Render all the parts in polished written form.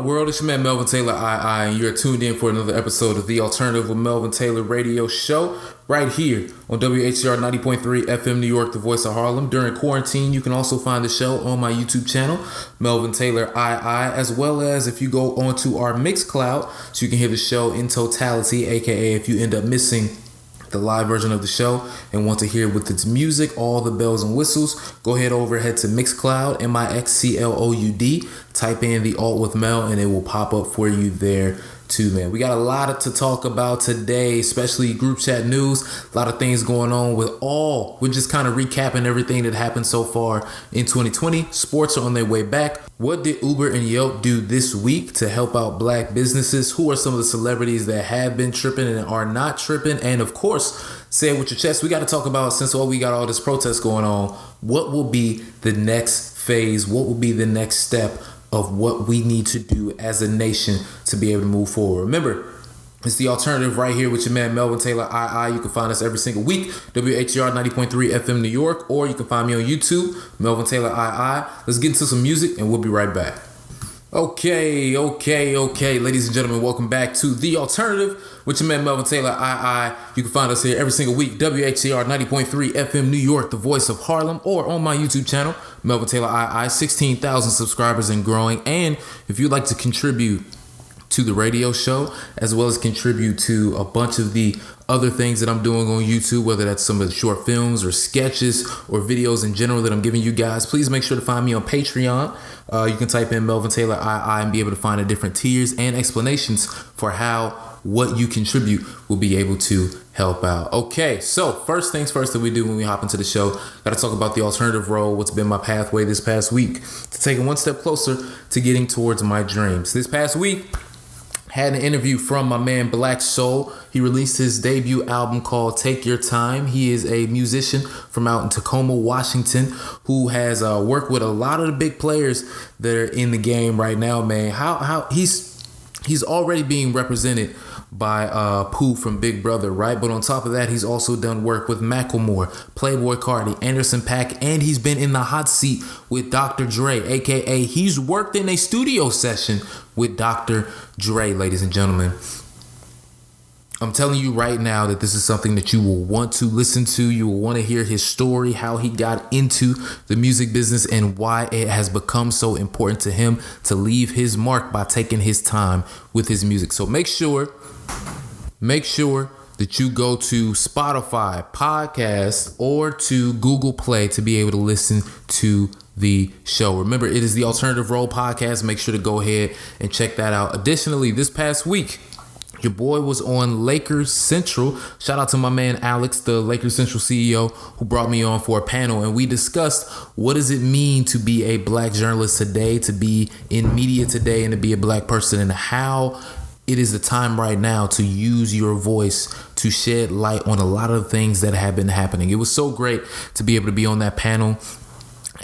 up, world? It's your man Melvin Taylor, and you're tuned in for another episode of The Alternative with Melvin Taylor radio show right here on WHCR 90.3 FM New York, the voice of Harlem. During quarantine, you can also find the show on my YouTube channel, Melvin Taylor as well as if you go onto our Mixcloud, so you can hear the show in totality, aka if you end up missing the live version of the show and want to hear with its music, all the bells and whistles, go head to Mixcloud, Mixcloud, type in TheAltWIthMel, and it will pop up for you there too, man. We got a lot to talk about today, especially group chat news, a lot of things going on we're just kind of recapping everything that happened so far in 2020. Sports are on their way back. What did Uber and Yelp do this week to help out black businesses? Who are some of the celebrities that have been tripping and are not tripping? And of course, say it with your chest, we got to talk about, since we got all this protest going on, what will be the next phase? What will be the next step of what we need to do as a nation to be able to move forward? Remember, it's The Alternative right here with your man Melvin Taylor You can find us every single week, WHCR 90.3 FM New York, or you can find me on YouTube, Melvin Taylor Let's get into some music and we'll be right back. Okay, ladies and gentlemen, welcome back to The Alternative with your man Melvin Taylor You can find us here every single week, WHCR 90.3 FM New York, the voice of Harlem, or on my YouTube channel, Melvin Taylor 16,000 subscribers and growing. And if you'd like to contribute to the radio show, as well as contribute to a bunch of the other things that I'm doing on YouTube, whether that's some of the short films or sketches or videos in general that I'm giving you guys, please make sure to find me on Patreon. You can type in Melvin Taylor and be able to find the different tiers and explanations for how what you contribute will be able to help out. Okay, so first things first that we do when we hop into the show, got to talk about the alternative role, what's been my pathway this past week to take it one step closer to getting towards my dreams. This past week, had an interview from my man Black Soul. He released his debut album called Take Your Time. He is a musician from out in Tacoma, Washington, who has worked with a lot of the big players that are in the game right now, man. How he's already being represented by Pooh from Big Brother, right? But on top of that, he's also done work with Macklemore, Playboi Carti, Anderson .Paak, and he's been in the hot seat with Dr. Dre, aka he's worked in a studio session with Dr. Dre, ladies and gentlemen. I'm telling you right now that this is something that you will want to listen to. You will want to hear his story, how he got into the music business and why it has become so important to him to leave his mark by taking his time with his music. So make sure that you go to Spotify podcasts or to Google Play to be able to listen to the show. Remember, it is the Alternative Role podcast. Make sure to go ahead and check that out. Additionally, this past week, your boy was on Lakers Central. Shout out to my man Alex, the Lakers Central CEO, who brought me on for a panel, and we discussed what does it mean to be a black journalist today, to be in media today, and to be a black person, and how it is the time right now to use your voice to shed light on a lot of things that have been happening. It was so great to be able to be on that panel,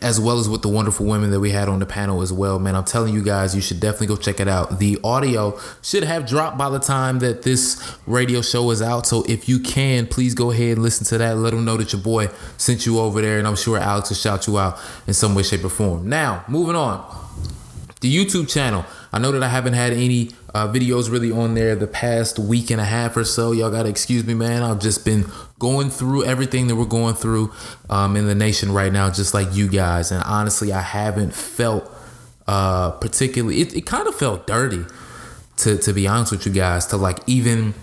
as well as with the wonderful women that we had on the panel as well, man. I'm telling you guys, you should definitely go check it out. The audio should have dropped by the time that this radio show is out. So if you can, please go ahead and listen to that. Let them know that your boy sent you over there, and I'm sure Alex will shout you out in some way, shape, or form. Now, moving on. The YouTube channel. I know that I haven't had any videos really on there the past week and a half or so. Y'all gotta excuse me, man. I've just been going through everything that we're going through in the nation right now, just like you guys. And honestly, I haven't felt particularly, it kind of felt dirty to be honest with you guys, to like even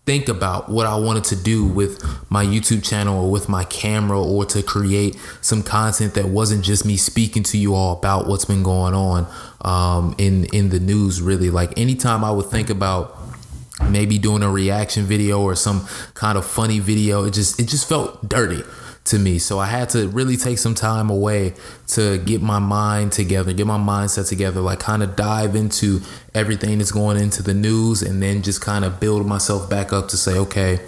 think about what I wanted to do with my YouTube channel or with my camera, or to create some content that wasn't just me speaking to you all about what's been going on in the news, really. Like anytime I would think about maybe doing a reaction video or some kind of funny video, it just felt dirty to me. So I had to really take some time away to get my mind together, get my mindset together, like kind of dive into everything that's going into the news, and then just kind of build myself back up to say, okay,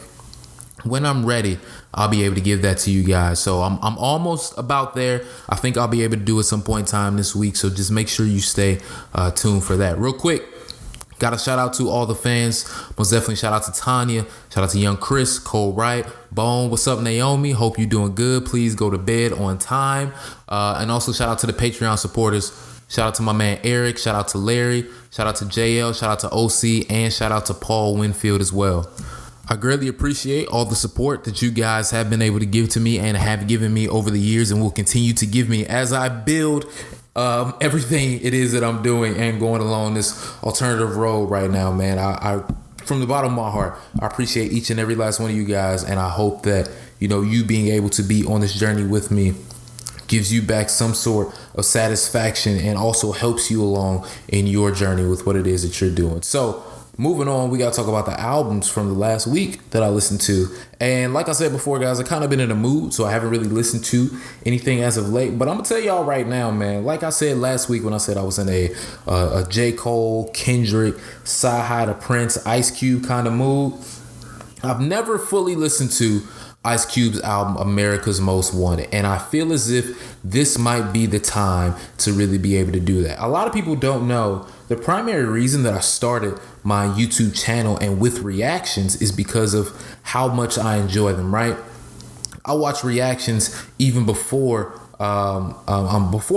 when I'm ready, I'll be able to give that to you guys. So I'm almost about there. I think I'll be able to do at some point in time this week. So just make sure you stay tuned for that. Real quick, got a shout out to all the fans. Most definitely shout out to Tanya. Shout out to Young Chris, Cole Wright, Bone. What's up, Naomi? Hope you're doing good. Please go to bed on time. And also shout out to the Patreon supporters. Shout out to my man Eric. Shout out to Larry. Shout out to JL. Shout out to OC. And shout out to Paul Winfield as well. I greatly appreciate all the support that you guys have been able to give to me and have given me over the years and will continue to give me as I build everything it is that I'm doing and going along this alternative road right now, man. I from the bottom of my heart, I appreciate each and every last one of you guys, and I hope that, you know, you being able to be on this journey with me gives you back some sort of satisfaction and also helps you along in your journey with what it is that you're doing. So moving on, we got to talk about the albums from the last week that I listened to. And like I said before, guys, I kind of been in a mood, so I haven't really listened to anything as of late. But I'm going to tell y'all right now, man, like I said last week when I said I was in a J. Cole, Kendrick, Sci-Hi to Prince, Ice Cube kind of mood, I've never fully listened to Ice Cube's album, America's Most Wanted. And I feel as if this might be the time to really be able to do that. A lot of people don't know the primary reason that I started my YouTube channel and with reactions is because of how much I enjoy them, right? I watch reactions even before I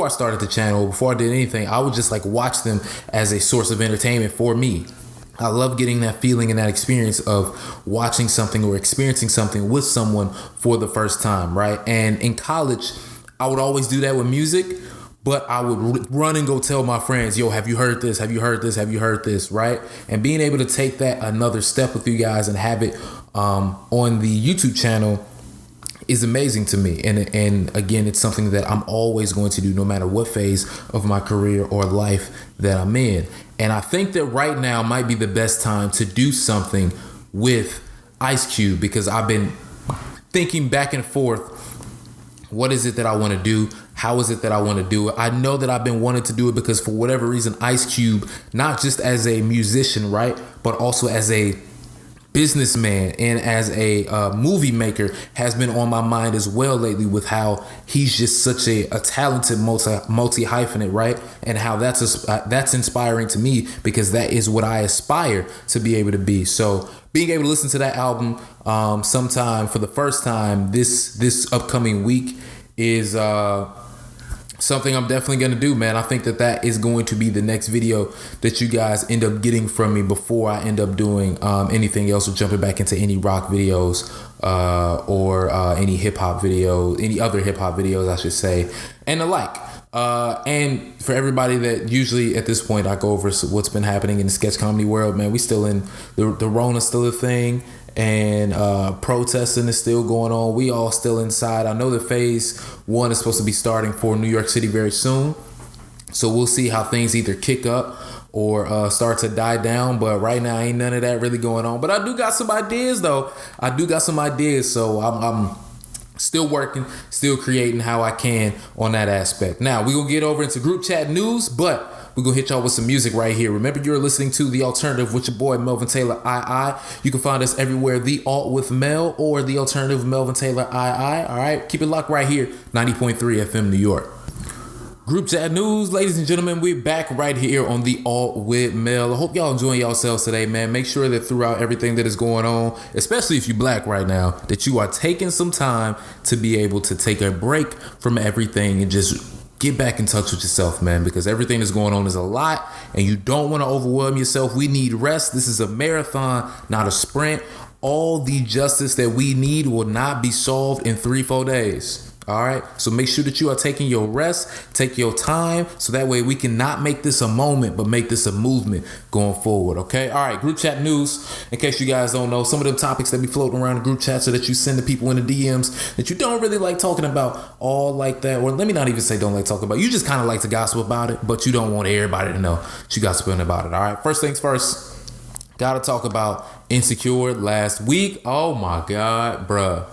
started the channel, before I did anything. I would just like watch them as a source of entertainment for me. I love getting that feeling and that experience of watching something or experiencing something with someone for the first time, right? And in college, I would always do that with music, but I would run and go tell my friends, yo, have you heard this? Have you heard this? Have you heard this? Right? And being able to take that another step with you guys and have it on the YouTube channel is amazing to me. And again, it's something that I'm always going to do no matter what phase of my career or life that I'm in. And I think that right now might be the best time to do something with Ice Cube because I've been thinking back and forth. What is it that I want to do? How is it that I want to do it? I know that I've been wanting to do it because for whatever reason, Ice Cube, not just as a musician, right, but also as a businessman and as a movie maker has been on my mind as well lately with how he's just such a talented multi-hyphenate, right? And how that's inspiring to me because that is what I aspire to be able to be. So being able to listen to that album sometime for the first time this upcoming week is something I'm definitely going to do, man. I think that is going to be the next video that you guys end up getting from me before I end up doing anything else or jumping back into any rock videos or any hip hop videos, any other hip hop videos, I should say, and the like. And for everybody that usually at this point I go over what's been happening in the sketch comedy world, man, we still in the Rona's still a thing. And protesting is still going on. We all still inside. I know that phase 1 is supposed to be starting for New York City very soon. So we'll see how things either kick up or start to die down. But right now ain't none of that really going on. But I do got some ideas though. So I'm still working, still creating how I can on that aspect. Now we're going to get over into group chat news, but we're going to hit y'all with some music right here. Remember, you're listening to The Alternative with your boy, Melvin Taylor, II. You can find us everywhere, TheAltWIthMel or The Alternative Melvin Taylor, II. All right, keep it locked right here, 90.3 FM New York. Group chat news, ladies and gentlemen, we're back right here on The Alt with Mel. I hope y'all enjoying yourselves today, man. Make sure that throughout everything that is going on, especially if you're black right now, that you are taking some time to be able to take a break from everything and just get back in touch with yourself, man, because everything that's going on is a lot and you don't want to overwhelm yourself. We need rest. This is a marathon, not a sprint. All the justice that we need will not be solved in 3-4 days. All right. So make sure that you are taking your rest, take your time. So that way we can not make this a moment, but make this a movement going forward. OK. All right. Group chat news. In case you guys don't know, some of the topics that be floating around the group chat so that you send to people in the DMs that you don't really like talking about all like that. Or let me not even say don't like talking about. You just kind of like to gossip about it, but you don't want everybody to know that you gossiping about it. All right. First things first. Got to talk about Insecure last week. Oh, my God, bruh.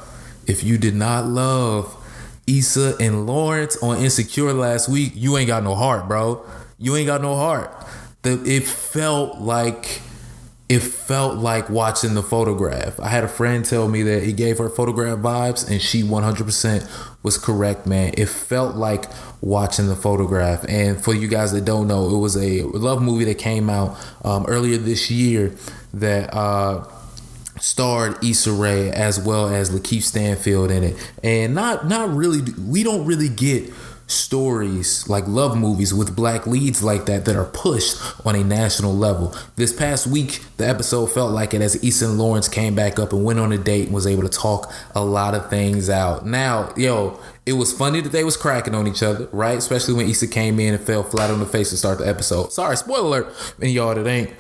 If you did not love Issa and Lawrence on Insecure last week, you ain't got no heart, bro. You ain't got no heart. It felt like watching The Photograph. I had a friend tell me that he gave her Photograph vibes, and she 100% was correct, man. It felt like watching The Photograph. And for you guys that don't know, it was a love movie that came out earlier this year that starred Issa Rae as well as Lakeith Stanfield in it. And not really, we don't really get stories like love movies with black leads like that are pushed on a national level. This past week, the episode felt like it as Issa and Lawrence came back up and went on a date and was able to talk a lot of things out. Now, it was funny that they was cracking on each other, right? Especially when Issa came in and fell flat on the face to start the episode. Sorry, spoiler alert. And y'all that ain't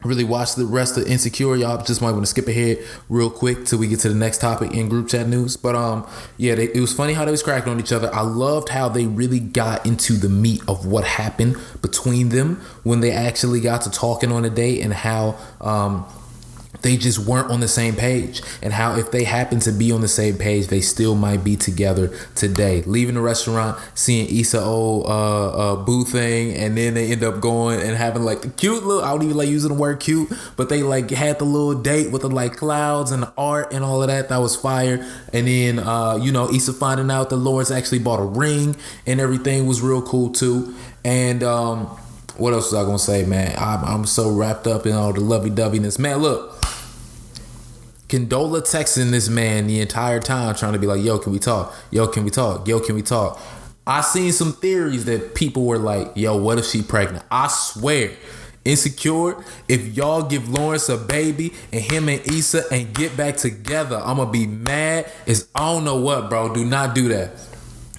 really watch the rest of Insecure, y'all just might want to skip ahead real quick till we get to the next topic in group chat news. But it was funny how they was cracking on each other. I loved how they really got into the meat of what happened between them when they actually got to talking on a date, and how they just weren't on the same page, and how if they happen to be on the same page, they still might be together today. Leaving the restaurant, seeing Issa old boo thing, and then they end up going and having like the cute little, I don't even like using the word cute, but they like had the little date with the like clouds and the art and all of that. That was fire. And then Issa finding out that Lawrence actually bought a ring and everything was real cool too. And what else was I gonna say, man? I'm so wrapped up in all the lovey-doveyness, man. Look, Condola texting this man the entire time trying to be like, yo, can we talk? Yo, can we talk? Yo, can we talk? I seen some theories that people were like, yo, what if she pregnant? I swear, Insecure, if y'all give Lawrence a baby and him and Issa and get back together, I'm gonna be mad as I don't know what, bro. Do not do that.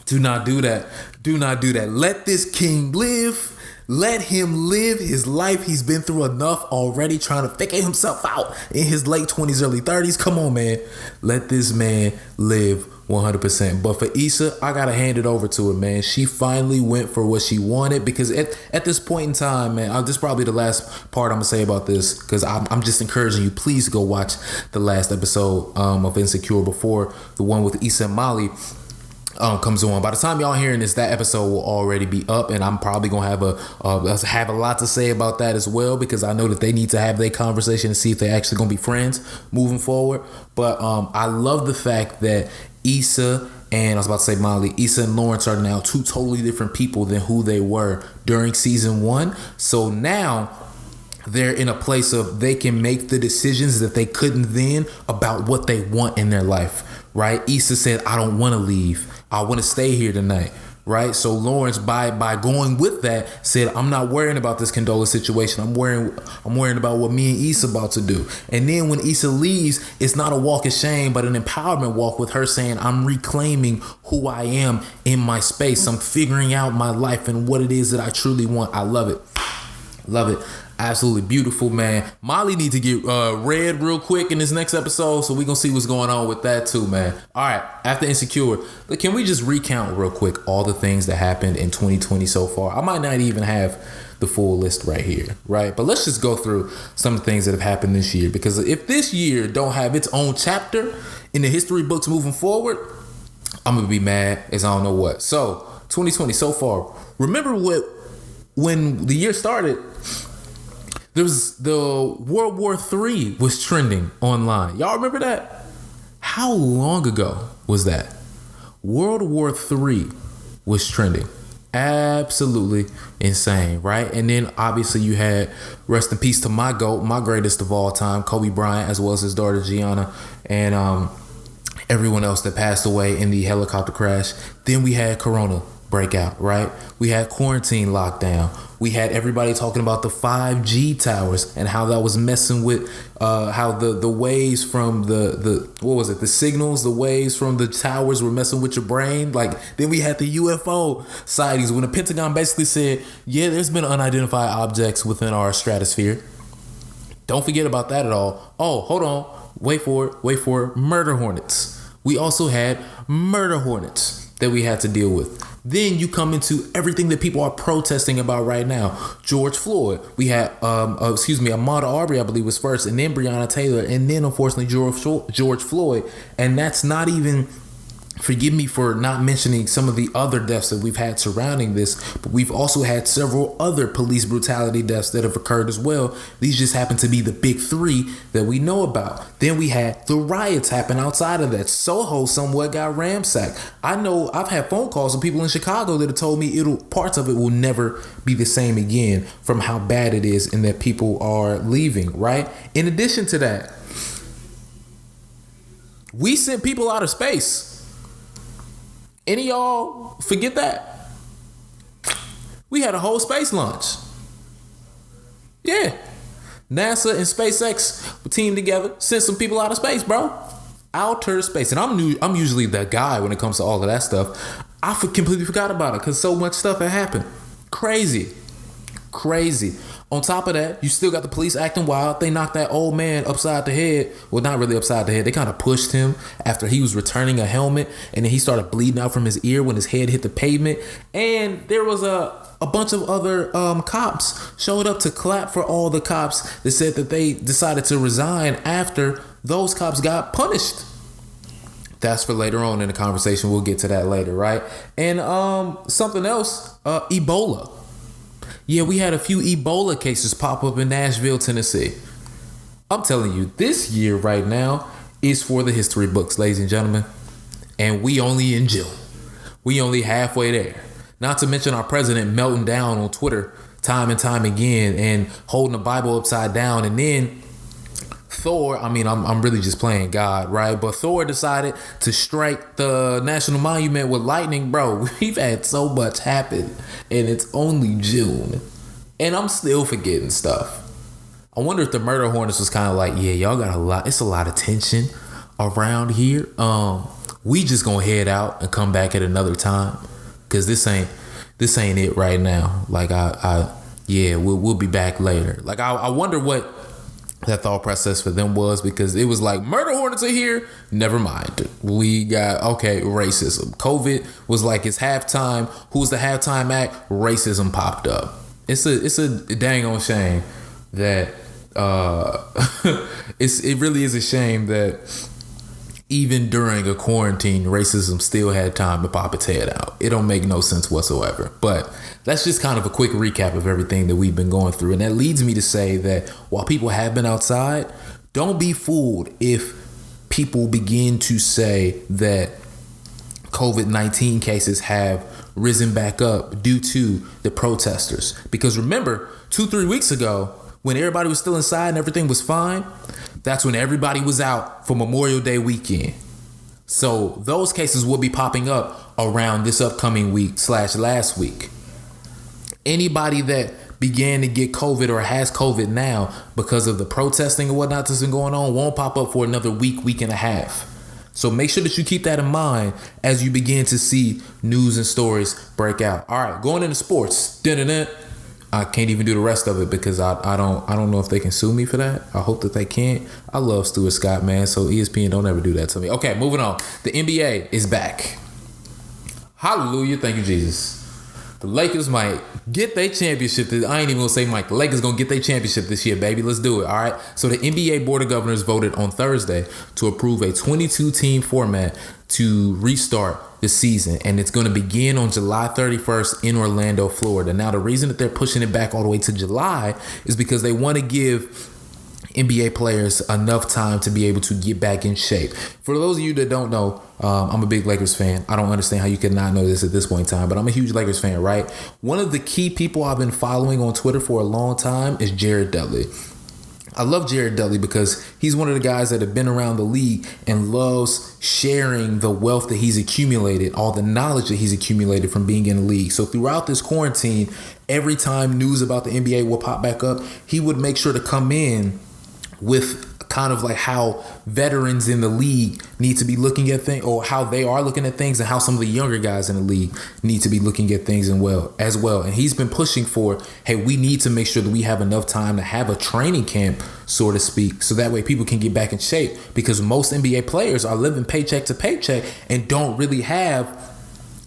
Do not do that. Do not do that. Let this king live. Let him live his life. He's been through enough already trying to figure himself out in his late 20s, early 30s. Come on, man. Let this man live 100%. But for Issa, I got to hand it over to her, man. She finally went for what she wanted, because at this point in time, man, this is probably the last part I'm going to say about this, because I'm just encouraging you, please go watch the last episode of Insecure before the one with Issa and Molly comes on. By the time y'all hearing this, that episode will already be up, and I'm probably gonna have a lot to say about that as well, because I know that they need to have their conversation and see if they're actually gonna be friends moving forward. But I love the fact that Issa and I was about to say Molly, Issa and Lawrence are now two totally different people than who they were during season 1. So now they're in a place of they can make the decisions that they couldn't then about what they want in their life, right? Issa said, I don't want to leave. I want to stay here tonight, right? So Lawrence, by going with that, said, I'm not worrying about this Condola situation. I'm worrying about what me and Issa about to do. And then when Issa leaves, it's not a walk of shame, but an empowerment walk with her saying, I'm reclaiming who I am in my space. I'm figuring out my life and what it is that I truly want. I love it. Love it. Absolutely beautiful, man. Molly need to get read real quick in this next episode, so we gonna see what's going on with that too, man. All right, after Insecure, can we just recount real quick all the things that happened in 2020 so far? I might not even have the full list right here, right? But let's just go through some of the things that have happened this year, because if this year don't have its own chapter in the history books moving forward, I'm gonna be mad as I don't know what. So 2020 so far, remember when the year started, there was the World War III was trending online. Y'all remember that? How long ago was that? World War III was trending. Absolutely insane, right? And then obviously you had, rest in peace to my GOAT, my greatest of all time, Kobe Bryant, as well as his daughter Gianna, and everyone else that passed away in the helicopter crash. Then we had Corona breakout, right? We had quarantine lockdown. We had everybody talking about the 5G towers and how that was messing with how the waves from the what was it? The signals, the waves from the towers were messing with your brain. Like, then we had the UFO sightings when the Pentagon basically said, yeah, there's been unidentified objects within our stratosphere. Don't forget about that at all. Oh, hold on. Wait for it. Murder hornets. We also had murder hornets that we had to deal with. Then you come into everything that people are protesting about right now. George Floyd. We had, Ahmaud Arbery, I believe, was first, and then Breonna Taylor, and then, unfortunately, George Floyd. And that's not even, forgive me for not mentioning some of the other deaths that we've had surrounding this, but we've also had several other police brutality deaths that have occurred as well. These just happen to be the big three that we know about. Then we had the riots happen outside of that. Soho somewhat got ransacked. I know I've had phone calls with people in Chicago that have told me parts of it will never be the same again from how bad it is and that people are leaving, right? In addition to that, we sent people out of space. Any of y'all forget that? We had a whole space launch. Yeah. NASA and SpaceX teamed together, sent some people out of space, bro. Outer space. And I'm usually that guy when it comes to all of that stuff. I completely forgot about it because so much stuff had happened. Crazy. On top of that, you still got the police acting wild. They knocked that old man upside the head. Well, not really upside the head. They kind of pushed him after he was returning a helmet, and then he started bleeding out from his ear when his head hit the pavement. And there was a bunch of other cops showed up to clap for all the cops that said that they decided to resign after those cops got punished. That's for later on in the conversation. We'll get to that later, right? And something else, Ebola. Yeah, we had a few Ebola cases pop up in Nashville, Tennessee. I'm telling you, this year right now is for the history books, ladies and gentlemen. And we only in June. We only halfway there. Not to mention our president melting down on Twitter time and time again and holding the Bible upside down. And then Thor, I'm really just playing God, right? But Thor decided to strike the National Monument with lightning. Bro, we've had so much happen and it's only June. And I'm still forgetting stuff. I wonder if the murder hornets was kind of like, yeah, y'all got a lot. It's a lot of tension around here. We just gonna head out and come back at another time. Cause this ain't it right now. Like we'll be back later. Like I wonder what that thought process for them was, because it was like, murder hornets are here. Never mind. We got, racism. COVID was like it's halftime. Who's the halftime act? Racism popped up. It's a dang on shame that it really is a shame that even during a quarantine, racism still had time to pop its head out. It don't make no sense whatsoever. But that's just kind of a quick recap of everything that we've been going through. And that leads me to say that while people have been outside, don't be fooled if people begin to say that COVID-19 cases have risen back up due to the protesters. Because remember, 2-3 weeks ago, when everybody was still inside and everything was fine, that's when everybody was out for Memorial Day weekend. So those cases will be popping up around this upcoming week / last week. Anybody that began to get COVID or has COVID now because of the protesting and whatnot that's been going on won't pop up for another week and a half. So make sure that you keep that in mind as you begin to see news and stories break out. All right, going into sports. Dun-dun-dun. I can't even do the rest of it because I don't know if they can sue me for that. I hope that they can't. I love Stuart Scott, man. So ESPN, don't ever do that to me. Okay, moving on. The NBA is back. Hallelujah. Thank you, Jesus. The Lakers might get their championship. I ain't even gonna say Mike. The Lakers gonna get their championship this year, baby. Let's do it. All right. So the NBA Board of Governors voted on Thursday to approve a 22-team format to restart the season, and it's going to begin on July 31st in Orlando, Florida. Now, the reason that they're pushing it back all the way to July is because they want to give NBA players enough time to be able to get back in shape. For those of you that don't know, I'm a big Lakers fan. I don't understand how you could not know this at this point in time, but I'm a huge Lakers fan, right? One of the key people I've been following on Twitter for a long time is Jared Dudley. I love Jared Dudley because he's one of the guys that have been around the league and loves sharing the wealth that he's accumulated, all the knowledge that he's accumulated from being in the league. So throughout this quarantine, every time news about the NBA will pop back up, he would make sure to come in with kind of like how veterans in the league need to be looking at things, or how they are looking at things, and how some of the younger guys in the league need to be looking at things as well. And he's been pushing for, hey, we need to make sure that we have enough time to have a training camp, so to speak, so that way people can get back in shape, because most NBA players are living paycheck to paycheck and don't really have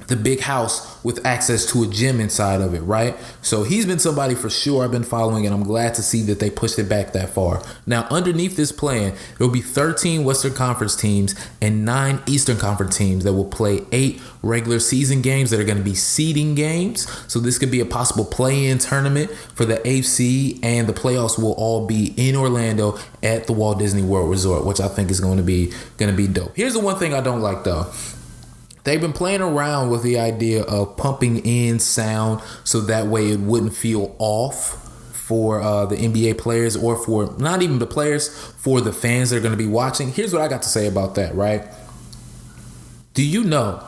the big house with access to a gym inside of it, right? So he's been somebody for sure I've been following, and I'm glad to see that they pushed it back that far. Now, underneath this plan, there will be 13 Western Conference teams and 9 Eastern Conference teams that will play 8 regular season games that are going to be seeding games. So this could be a possible play-in tournament for the AFC, and the playoffs will all be in Orlando at the Walt Disney World Resort, which I think is going to be dope. Here's the one thing I don't like, though. They've been playing around with the idea of pumping in sound so that way it wouldn't feel off for the NBA players, or for not even the players, for the fans that are going to be watching. Here's what I got to say about that, right? Do you know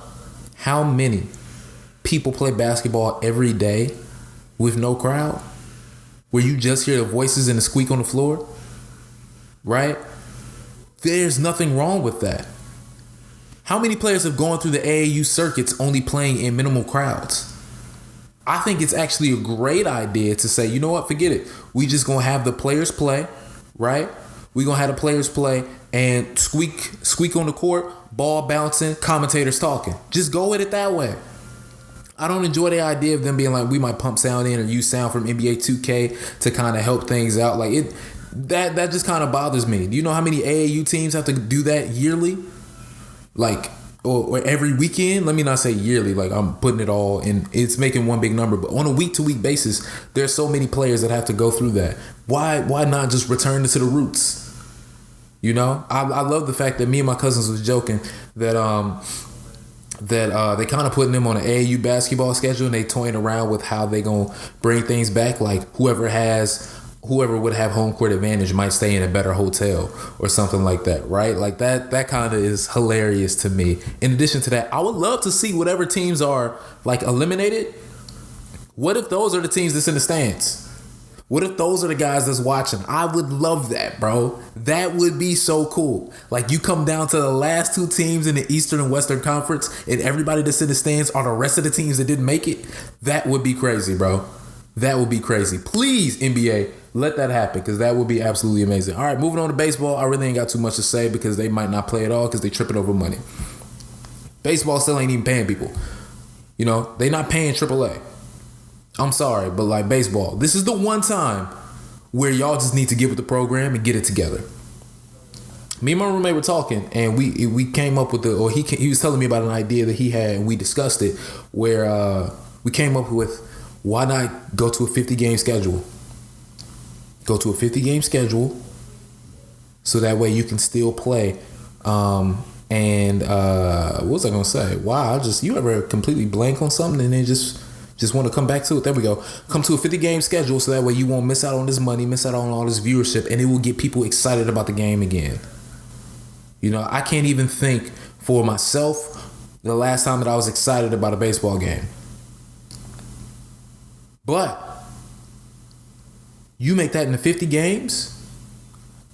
how many people play basketball every day with no crowd, where you just hear the voices and the squeak on the floor, right? There's nothing wrong with that. How many players have gone through the AAU circuits only playing in minimal crowds? I think it's actually a great idea to say, you know what, forget it. We just gonna have the players play, right? We gonna have the players play and squeak on the court, ball bouncing, commentators talking. Just go with it that way. I don't enjoy the idea of them being like, we might pump sound in or use sound from NBA 2K to kind of help things out. Like that just kind of bothers me. Do you know how many AAU teams have to do that yearly? Like, or every weekend? Let me not say yearly, like I'm putting it all in, it's making one big number, but on a week-to-week basis, there's so many players that have to go through that. Why not just return to the roots? You know, I love the fact that me and my cousins was joking that they kind of putting them on an AAU basketball schedule, and they toying around with how they gonna bring things back. Like whoever would have home court advantage might stay in a better hotel or something like that, right? Like that kind of is hilarious to me. In addition to that, I would love to see whatever teams are like eliminated. What if those are the teams that's in the stands? What if those are the guys that's watching? I would love that, bro. That would be so cool. Like you come down to the last two teams in the Eastern and Western Conference, and everybody that's in the stands are the rest of the teams that didn't make it. That would be crazy, bro. That would be crazy. Please, NBA, let that happen, because that would be absolutely amazing. All right, moving on to baseball. I really ain't got too much to say because they might not play at all because they tripping over money. Baseball still ain't even paying people. You know, they not paying AAA. I'm sorry, but like baseball, this is the one time where y'all just need to get with the program and get it together. Me and my roommate were talking, and we came up with he was telling me about an idea that he had, and we discussed it, where we came up with, why not go to a 50-game schedule? Go to a 50-game schedule so that way you can still play. What was I gonna say? Wow, you ever completely blank on something and then just want to come back to it? There we go. Come to a 50-game schedule so that way you won't miss out on this money, miss out on all this viewership, and it will get people excited about the game again. You know, I can't even think for myself the last time that I was excited about a baseball game. But you make that into 50 games,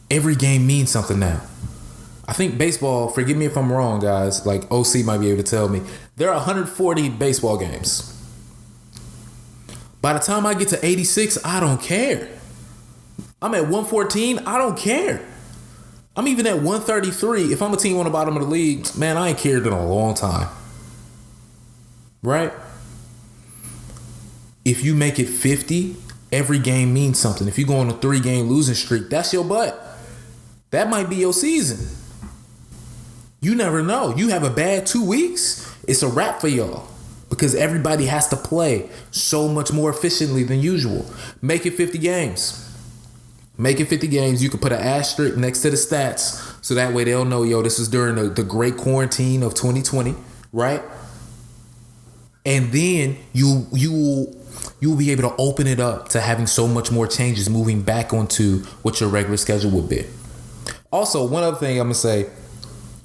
every game means something now. I think baseball, forgive me if I'm wrong, guys, like OC might be able to tell me, there are 140 baseball games. By the time I get to 86, I don't care. I'm at 114, I don't care. I'm even at 133. If I'm a team on the bottom of the league, man, I ain't cared in a long time. Right? If you make it 50, every game means something. If you go on a 3-game losing streak, that's your butt. That might be your season. You never know. You have a bad 2 weeks, it's a wrap for y'all. Because everybody has to play so much more efficiently than usual. Make it 50 games. Make it 50 games. You can put an asterisk next to the stats, so that way they'll know, this is during the great quarantine of 2020, right? And then you will be able to open it up to having so much more changes moving back onto what your regular schedule would be. Also, one other thing I'm going to say,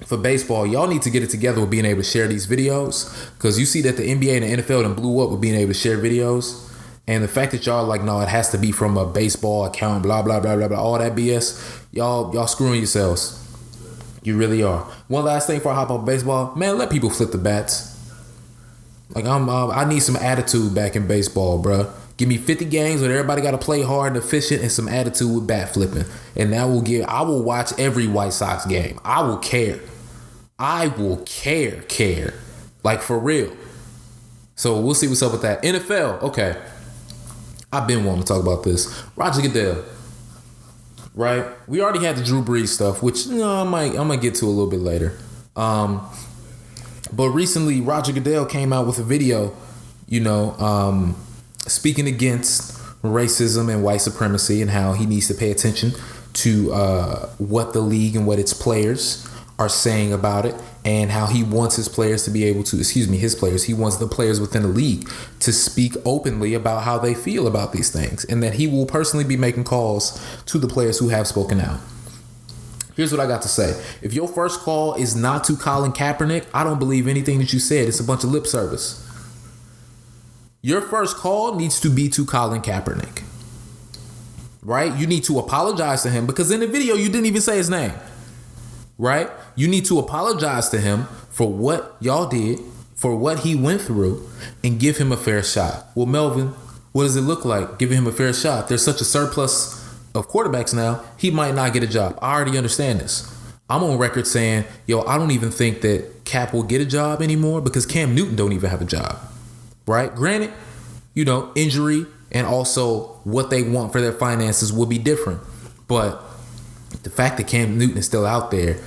for baseball, y'all need to get it together with being able to share these videos, because you see that the NBA and the NFL done blew up with being able to share videos. And the fact that y'all like, no, it has to be from a baseball account, blah, blah, blah, blah, blah, all that BS, y'all screwing yourselves. You really are. One last thing before I hop on baseball, man, let people flip the bats. Like I need some attitude back in baseball, bro. Give me 50 games where everybody got to play hard and efficient and some attitude with bat flipping. And I will watch every White Sox game. I will care. Like for real. So we'll see what's up with that. NFL, okay. I've been wanting to talk about this. Roger Goddell. Right? We already had the Drew Brees stuff, which I'm gonna get to a little bit later. But recently Roger Goodell came out with a video, speaking against racism and white supremacy and how he needs to pay attention to what the league and what its players are saying about it, and how he wants his players to be able to, he wants the players within the league to speak openly about how they feel about these things, and that he will personally be making calls to the players who have spoken out. Here's what I got to say. If your first call is not to Colin Kaepernick, I don't believe anything that you said. It's a bunch of lip service. your first call needs to be to Colin Kaepernick. Right? You need to apologize to him because in the video you didn't even say his name. Right? You need to apologize to him for what y'all did, for what he went through, and give him a fair shot. Well, Melvin, what does it look like giving him a fair shot? There's such a surplus of quarterbacks now, he might not get a job. I already understand this. I'm on record saying, I don't even think that Cap will get a job anymore because Cam Newton don't even have a job. Right? Granted, injury and also what they want for their finances will be different. But the fact that Cam Newton is still out there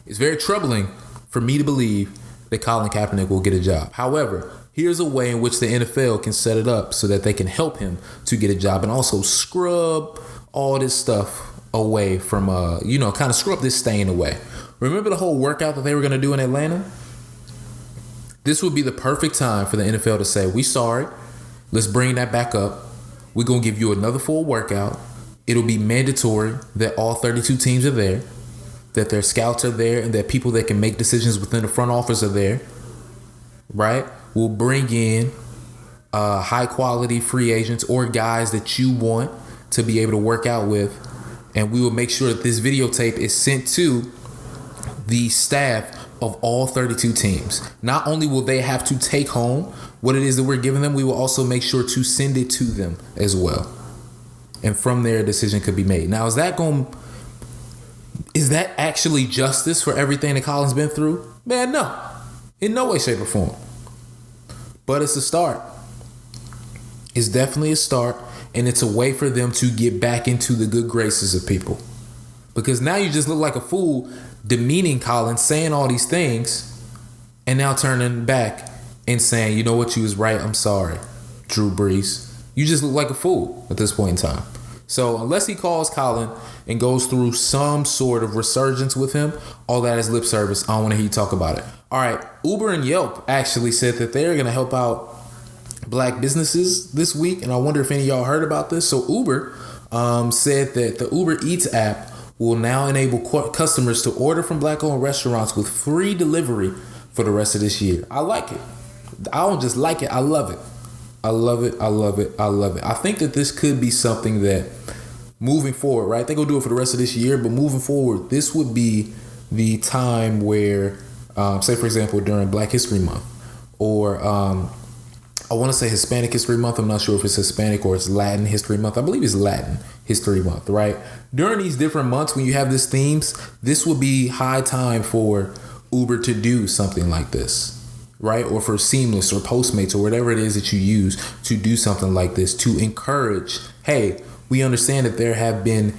is very troubling for me to believe that Colin Kaepernick will get a job. However, here's a way in which the NFL can set it up so that they can help him to get a job and also scrub all this stuff away from, kind of scrub this stain away. Remember the whole workout that they were going to do in Atlanta? This would be the perfect time for the NFL to say, we sorry. Let's bring that back up. We're going to give you another full workout. It'll be mandatory that all 32 teams are there, that their scouts are there, and that people that can make decisions within the front office are there. Right? We'll bring in high quality free agents or guys that you want to be able to work out with. And we will make sure that this videotape is sent to the staff of all 32 teams. Not only will they have to take home what it is that we're giving them, we will also make sure to send it to them as well. And from there, a decision could be made. Now, is that actually justice for everything that Colin's been through? Man, no. In no way, shape, or form. But it's a start. It's definitely a start. And it's a way for them to get back into the good graces of people. Because now you just look like a fool demeaning Colin, saying all these things, and now turning back and saying, you know what, you was right, I'm sorry, Drew Brees. You just look like a fool at this point in time. So unless he calls Colin and goes through some sort of resurgence with him, all that is lip service. I don't want to hear you talk about it. All right, Uber and Yelp actually said that they're going to help out black businesses this week, and I wonder if any of y'all heard about this. So Uber said that the Uber Eats app will now enable customers to order from black-owned restaurants with free delivery for the rest of this year. I like it. I don't just like it. I love it. I love it. I love it. I love it. I think that this could be something that moving forward, right? They're going to do it for the rest of this year, but moving forward, this would be the time where, say, for example, during Black History Month or I want to say Hispanic History Month. I'm not sure if it's Hispanic or it's Latin History Month. I believe it's Latin History Month, right? During these different months when you have these themes, this will be high time for Uber to do something like this, right? Or for Seamless or Postmates or whatever it is that you use to do something like this to encourage, hey, we understand that there have been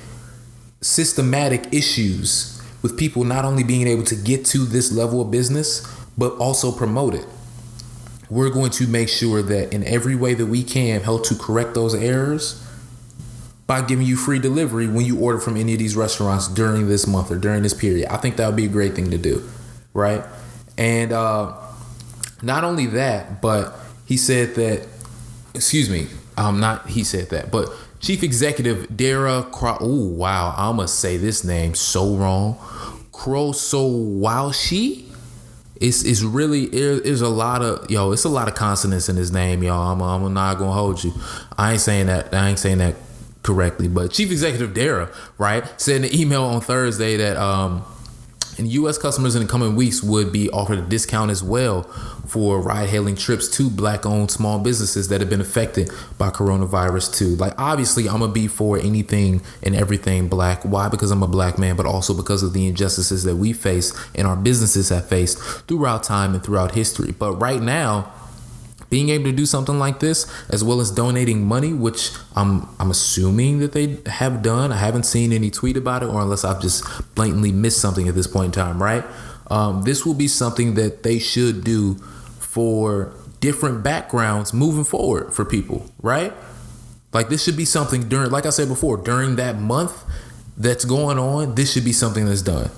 systematic issues with people not only being able to get to this level of business, but also promote it. We're going to make sure that in every way that we can help to correct those errors by giving you free delivery when you order from any of these restaurants during this month or during this period. I think that would be a great thing to do, right? And not only that, but he said that, but Chief Executive Dara I'm going to say this name so wrong. Krosowalski? It's really, it's a lot of consonants in his name, y'all. I'm not gonna hold you. I ain't saying that correctly, but Chief Executive Dara, right, said in an email on Thursday that and U.S. customers in the coming weeks would be offered a discount as well for ride-hailing trips to black-owned small businesses that have been affected by coronavirus too. Like, obviously, I'm going to be for anything and everything black. Why? Because I'm a black man, but also because of the injustices that we face and our businesses have faced throughout time and throughout history. But right now, being able to do something like this, as well as donating money, which I'm assuming that they have done. I haven't seen any tweet about it, or unless I've just blatantly missed something at this point in time, right? This will be something that they should do for different backgrounds moving forward for people, right? Like, this should be something during, like I said before, during that month that's going on, this should be something that's done.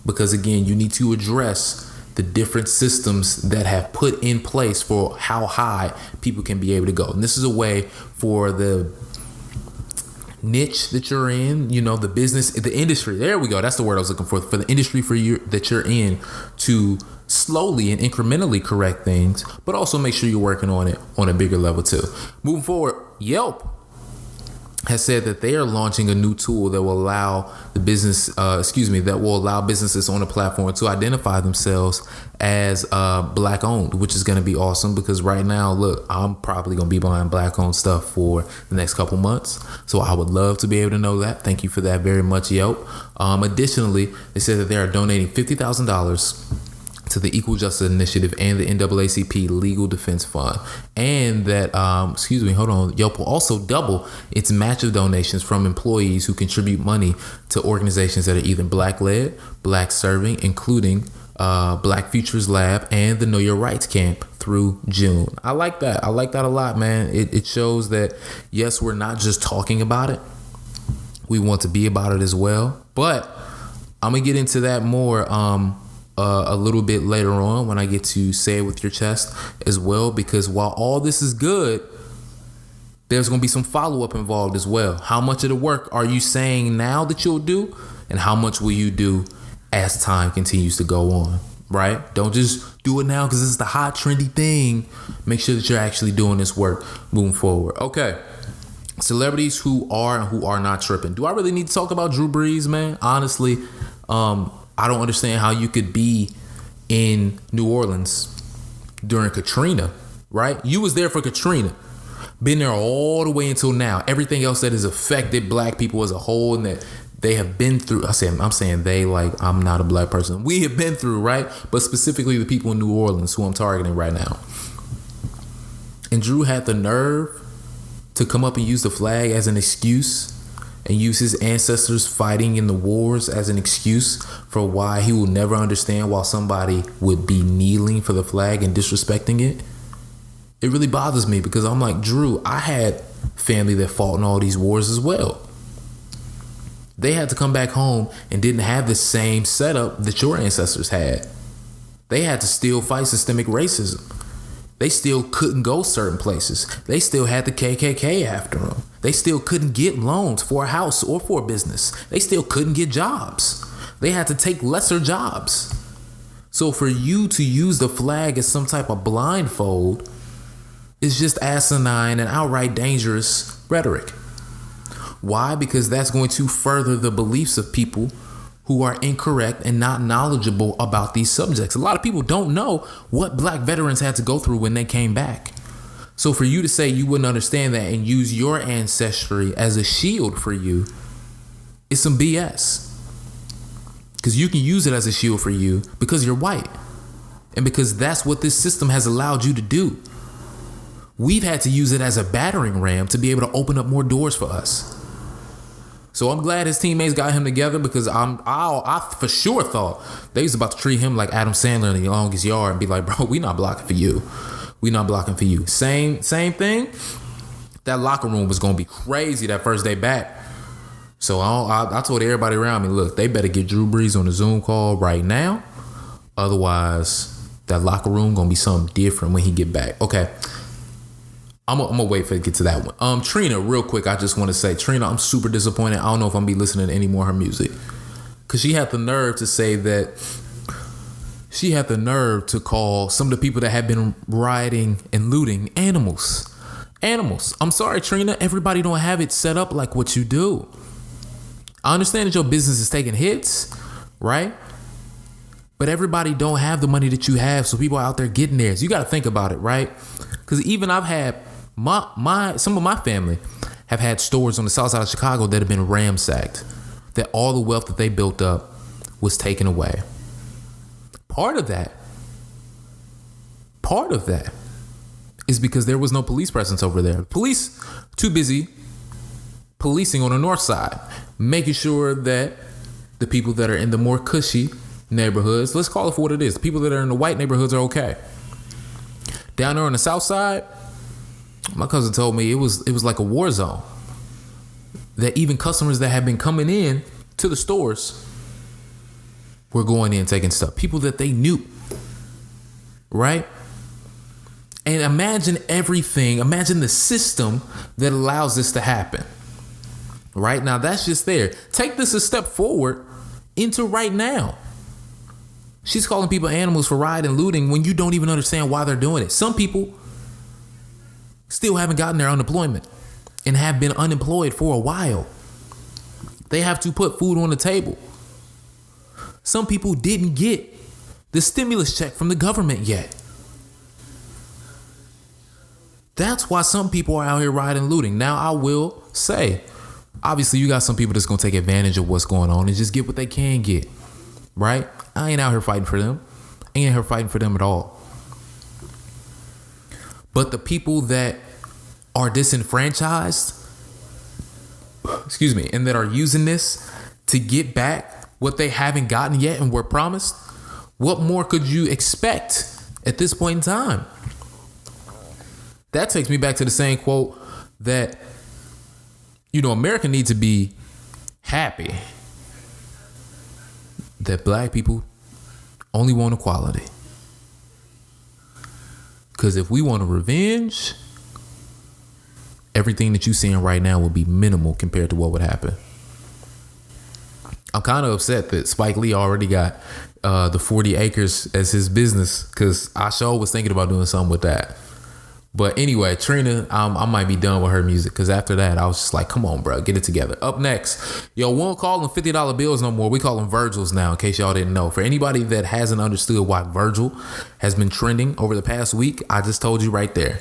Because again, you need to address the different systems that have put in place for how high people can be able to go. And this is a way for the niche that you're in, the business, the industry. There we go. That's the word I was looking for the industry that you're in to slowly and incrementally correct things, but also make sure you're working on it on a bigger level too. Moving forward, Yelp has said that they are launching a new tool that will allow businesses on the platform to identify themselves as black owned, which is going to be awesome because right now, look, I'm probably going to be buying black owned stuff for the next couple months. So I would love to be able to know that. Thank you for that very much, Yelp. Additionally, they said that they are donating $50,000 to the Equal Justice Initiative and the NAACP Legal Defense Fund. And that, Yelp will also double its match of donations from employees who contribute money to organizations that are either Black-led, Black-serving, including Black Futures Lab and the Know Your Rights Camp through June. I like that. I like that a lot, man. It shows that, yes, we're not just talking about it. We want to be about it as well. But I'm going to get into that more a little bit later on when I get to say it with your chest as well, because while all this is good, there's going to be some follow-up involved as well. How much of the work are you saying now that you'll do, and how much will you do as time continues to go on, right? Don't just do it now because this is the hot trendy thing. Make sure that you're actually doing this work moving forward. Okay. Celebrities who are and who are not tripping. Do I really need to talk about Drew Brees, man? Honestly, I don't understand how you could be in New Orleans during Katrina, right? You was there for Katrina. Been there all the way until now. Everything else that has affected black people as a whole and that they have been through. I'm saying they, like I'm not a black person. We have been through, right? But specifically the people in New Orleans who I'm targeting right now. And Drew had the nerve to come up and use the flag as an excuse and use his ancestors fighting in the wars as an excuse for why he will never understand why somebody would be kneeling for the flag and disrespecting it. It really bothers me because I'm like, Drew, I had family that fought in all these wars as well. They had to come back home and didn't have the same setup that your ancestors had. They had to still fight systemic racism. They still couldn't go certain places. They still had the KKK after them. They still couldn't get loans for a house or for a business. They still couldn't get jobs. They had to take lesser jobs. So for you to use the flag as some type of blindfold is just asinine and outright dangerous rhetoric. Why? Because that's going to further the beliefs of people who are incorrect and not knowledgeable about these subjects. A lot of people don't know what black veterans had to go through when they came back. So for you to say you wouldn't understand that and use your ancestry as a shield for you is some BS. Because you can use it as a shield for you because you're white. And because that's what this system has allowed you to do. We've had to use it as a battering ram to be able to open up more doors for us. So I'm glad his teammates got him together because I for sure thought they was about to treat him like Adam Sandler in The Longest Yard and be like, bro, we not blocking for you. We not blocking for you. Same thing. That locker room was going to be crazy that first day back. So I told everybody around me, look, they better get Drew Brees on the Zoom call right now. Otherwise, that locker room going to be something different when he get back. Okay. I'm gonna wait for it to get to that one. Trina, real quick, I just want to say, Trina, I'm super disappointed. I don't know if I'm gonna be listening to any more of her music. Because she had the nerve to say that she had the nerve to call some of the people that have been rioting and looting animals. Animals. I'm sorry, Trina, everybody don't have it set up like what you do. I understand that your business is taking hits, right? But everybody don't have the money that you have, so people are out there getting theirs. You got to think about it, right? Because even I've had some of my family have had stores on the south side of Chicago that have been ransacked, that all the wealth that they built up was taken away. Part of that is because there was no police presence over there. Police too busy policing on the north side, making sure that the people that are in the more cushy neighborhoods, let's call it for what it is, the people that are in the white neighborhoods are okay. Down there on the south side, my cousin told me it was like a war zone. That even customers that have been coming in to the stores were going in taking stuff. People that they knew. Right? And imagine the system that allows this to happen. Right? Now that's just there. Take this a step forward into right now. She's calling people animals for riot and looting when you don't even understand why they're doing it. Some people still haven't gotten their unemployment and have been unemployed for a while. They have to put food on the table. Some people didn't get the stimulus check from the government yet. That's why some people are out here rioting and looting. Now, I will say, obviously, you got some people that's going to take advantage of what's going on and just get what they can get, right? I ain't out here fighting for them. I ain't out here fighting for them at all. But the people that are disenfranchised, and that are using this to get back what they haven't gotten yet and were promised, what more could you expect at this point in time? That takes me back to the same quote that, America needs to be happy that black people only want equality. Because if we want a revenge, everything that you're seeing right now will be minimal compared to what would happen. I'm kind of upset that Spike Lee already got the 40 acres as his business, because I sure was thinking about doing something with that. But anyway, Trina, I might be done with her music, because after that, I was just like, come on, bro, get it together. Up next, we won't call them $50 bills no more. We call them Virgils now, in case y'all didn't know. For anybody that hasn't understood why Virgil has been trending over the past week, I just told you right there.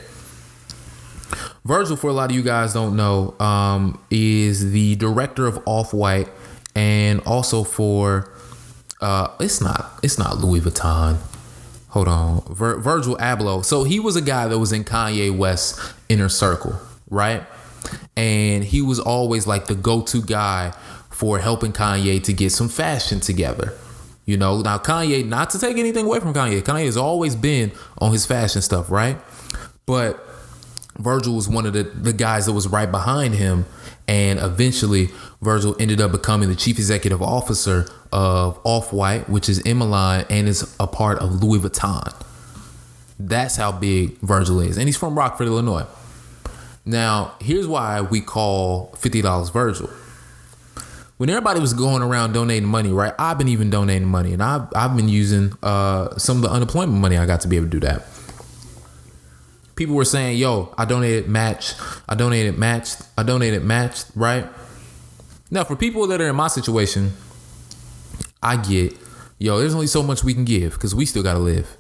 Virgil, for a lot of you guys don't know, is the director of Off-White, and also for it's not Louis Vuitton. Hold on, Virgil Abloh. So he was a guy that was in Kanye West's inner circle, right? And he was always like the go-to guy for helping Kanye to get some fashion together. Now Kanye, not to take anything away from Kanye has always been on his fashion stuff, right? But Virgil was one of the guys that was right behind him. And eventually, Virgil ended up becoming the chief executive officer of Off-White, which is in Milan and is a part of Louis Vuitton. That's how big Virgil is. And he's from Rockford, Illinois. Now, here's why we call $50 Virgil. When everybody was going around donating money, right? I've been even donating money. And I've been using some of the unemployment money I got to be able to do that. People were saying, I donated matched, right? Now, for people that are in my situation, I get, there's only so much we can give because we still got to live.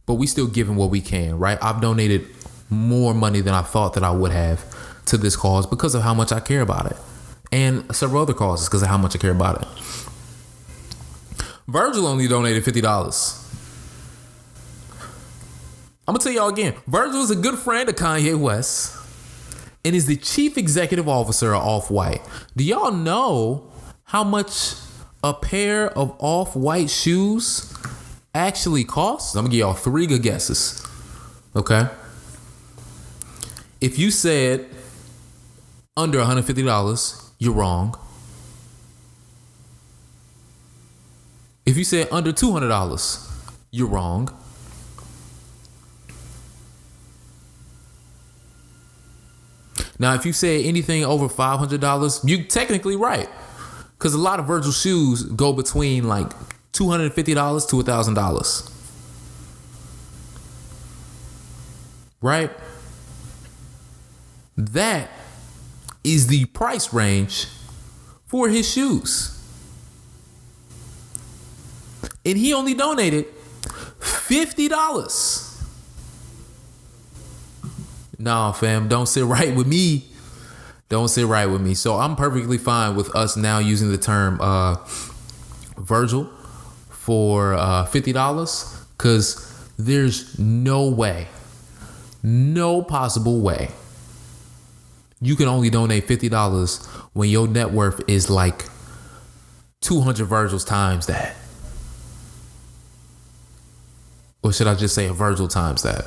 But we still giving what we can, right? I've donated more money than I thought that I would have to this cause because of how much I care about it. And several other causes because of how much I care about it. Virgil only donated $50. I'm going to tell y'all again, Virgil is a good friend of Kanye West and is the chief executive officer of Off-White. Do y'all know how much a pair of Off-White shoes actually costs? I'm going to give y'all 3 good guesses. Okay. If you said under $150, you're wrong. If you said under $200, you're wrong. Now, if you say anything over $500, you're technically right. Because a lot of Virgil shoes go between like $250 to $1,000. Right? That is the price range for his shoes. And he only donated $50. Nah, fam, don't sit right with me. Don't sit right with me. So I'm perfectly fine with us now using the term Virgil for $50 because there's no way, no possible way you can only donate $50 when your net worth is like 200 Virgils times that. Or should I just say a Virgil times that?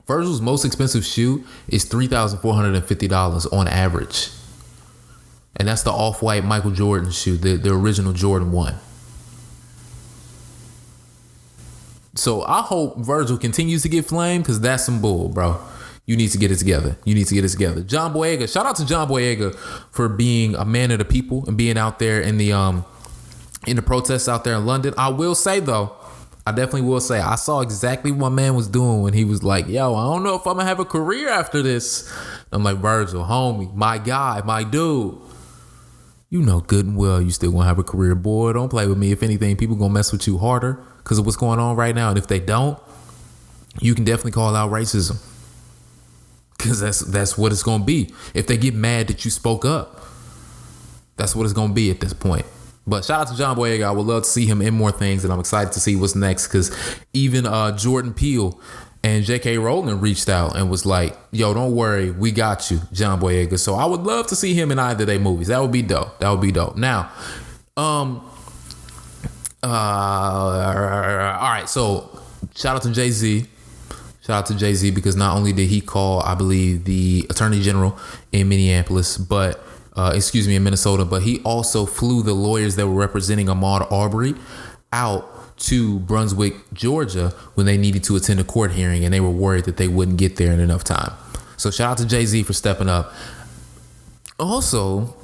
Virgil's most expensive shoe is $3,450 on average. And that's the Off-White Michael Jordan shoe, the original Jordan 1. So I hope Virgil continues to get flamed because that's some bull, bro. You need to get it together. John Boyega. Shout out to John Boyega for being a man of the people and being out there in the in the protests out there in London. I will say though, I definitely will say, I saw exactly what my man was doing when he was like, yo, I don't know if I'm gonna have a career after this. I'm like, Virgil, homie, my guy, my dude. You know good and well you still gonna have a career, boy. Don't play with me. If anything, people gonna mess with you harder because of what's going on right now. And if they don't, you can definitely call out racism. Because that's what it's gonna be. If they get mad that you spoke up, that's what it's gonna be at this point. But shout out to John Boyega. I would love to see him in more things, and I'm excited to see what's next. Because even Jordan Peele and J.K. Rowling reached out and was like, yo, don't worry, we got you, John Boyega. So I would love to see him in either of their movies. That would be dope. Now, all right, so shout out to Jay-Z. Shout out to Jay-Z because not only did he call, I believe, the Attorney General in Minneapolis, in Minnesota, but he also flew the lawyers that were representing Ahmaud Arbery out to Brunswick, Georgia, when they needed to attend a court hearing, and they were worried that they wouldn't get there in enough time. So shout out to Jay-Z for stepping up. Also,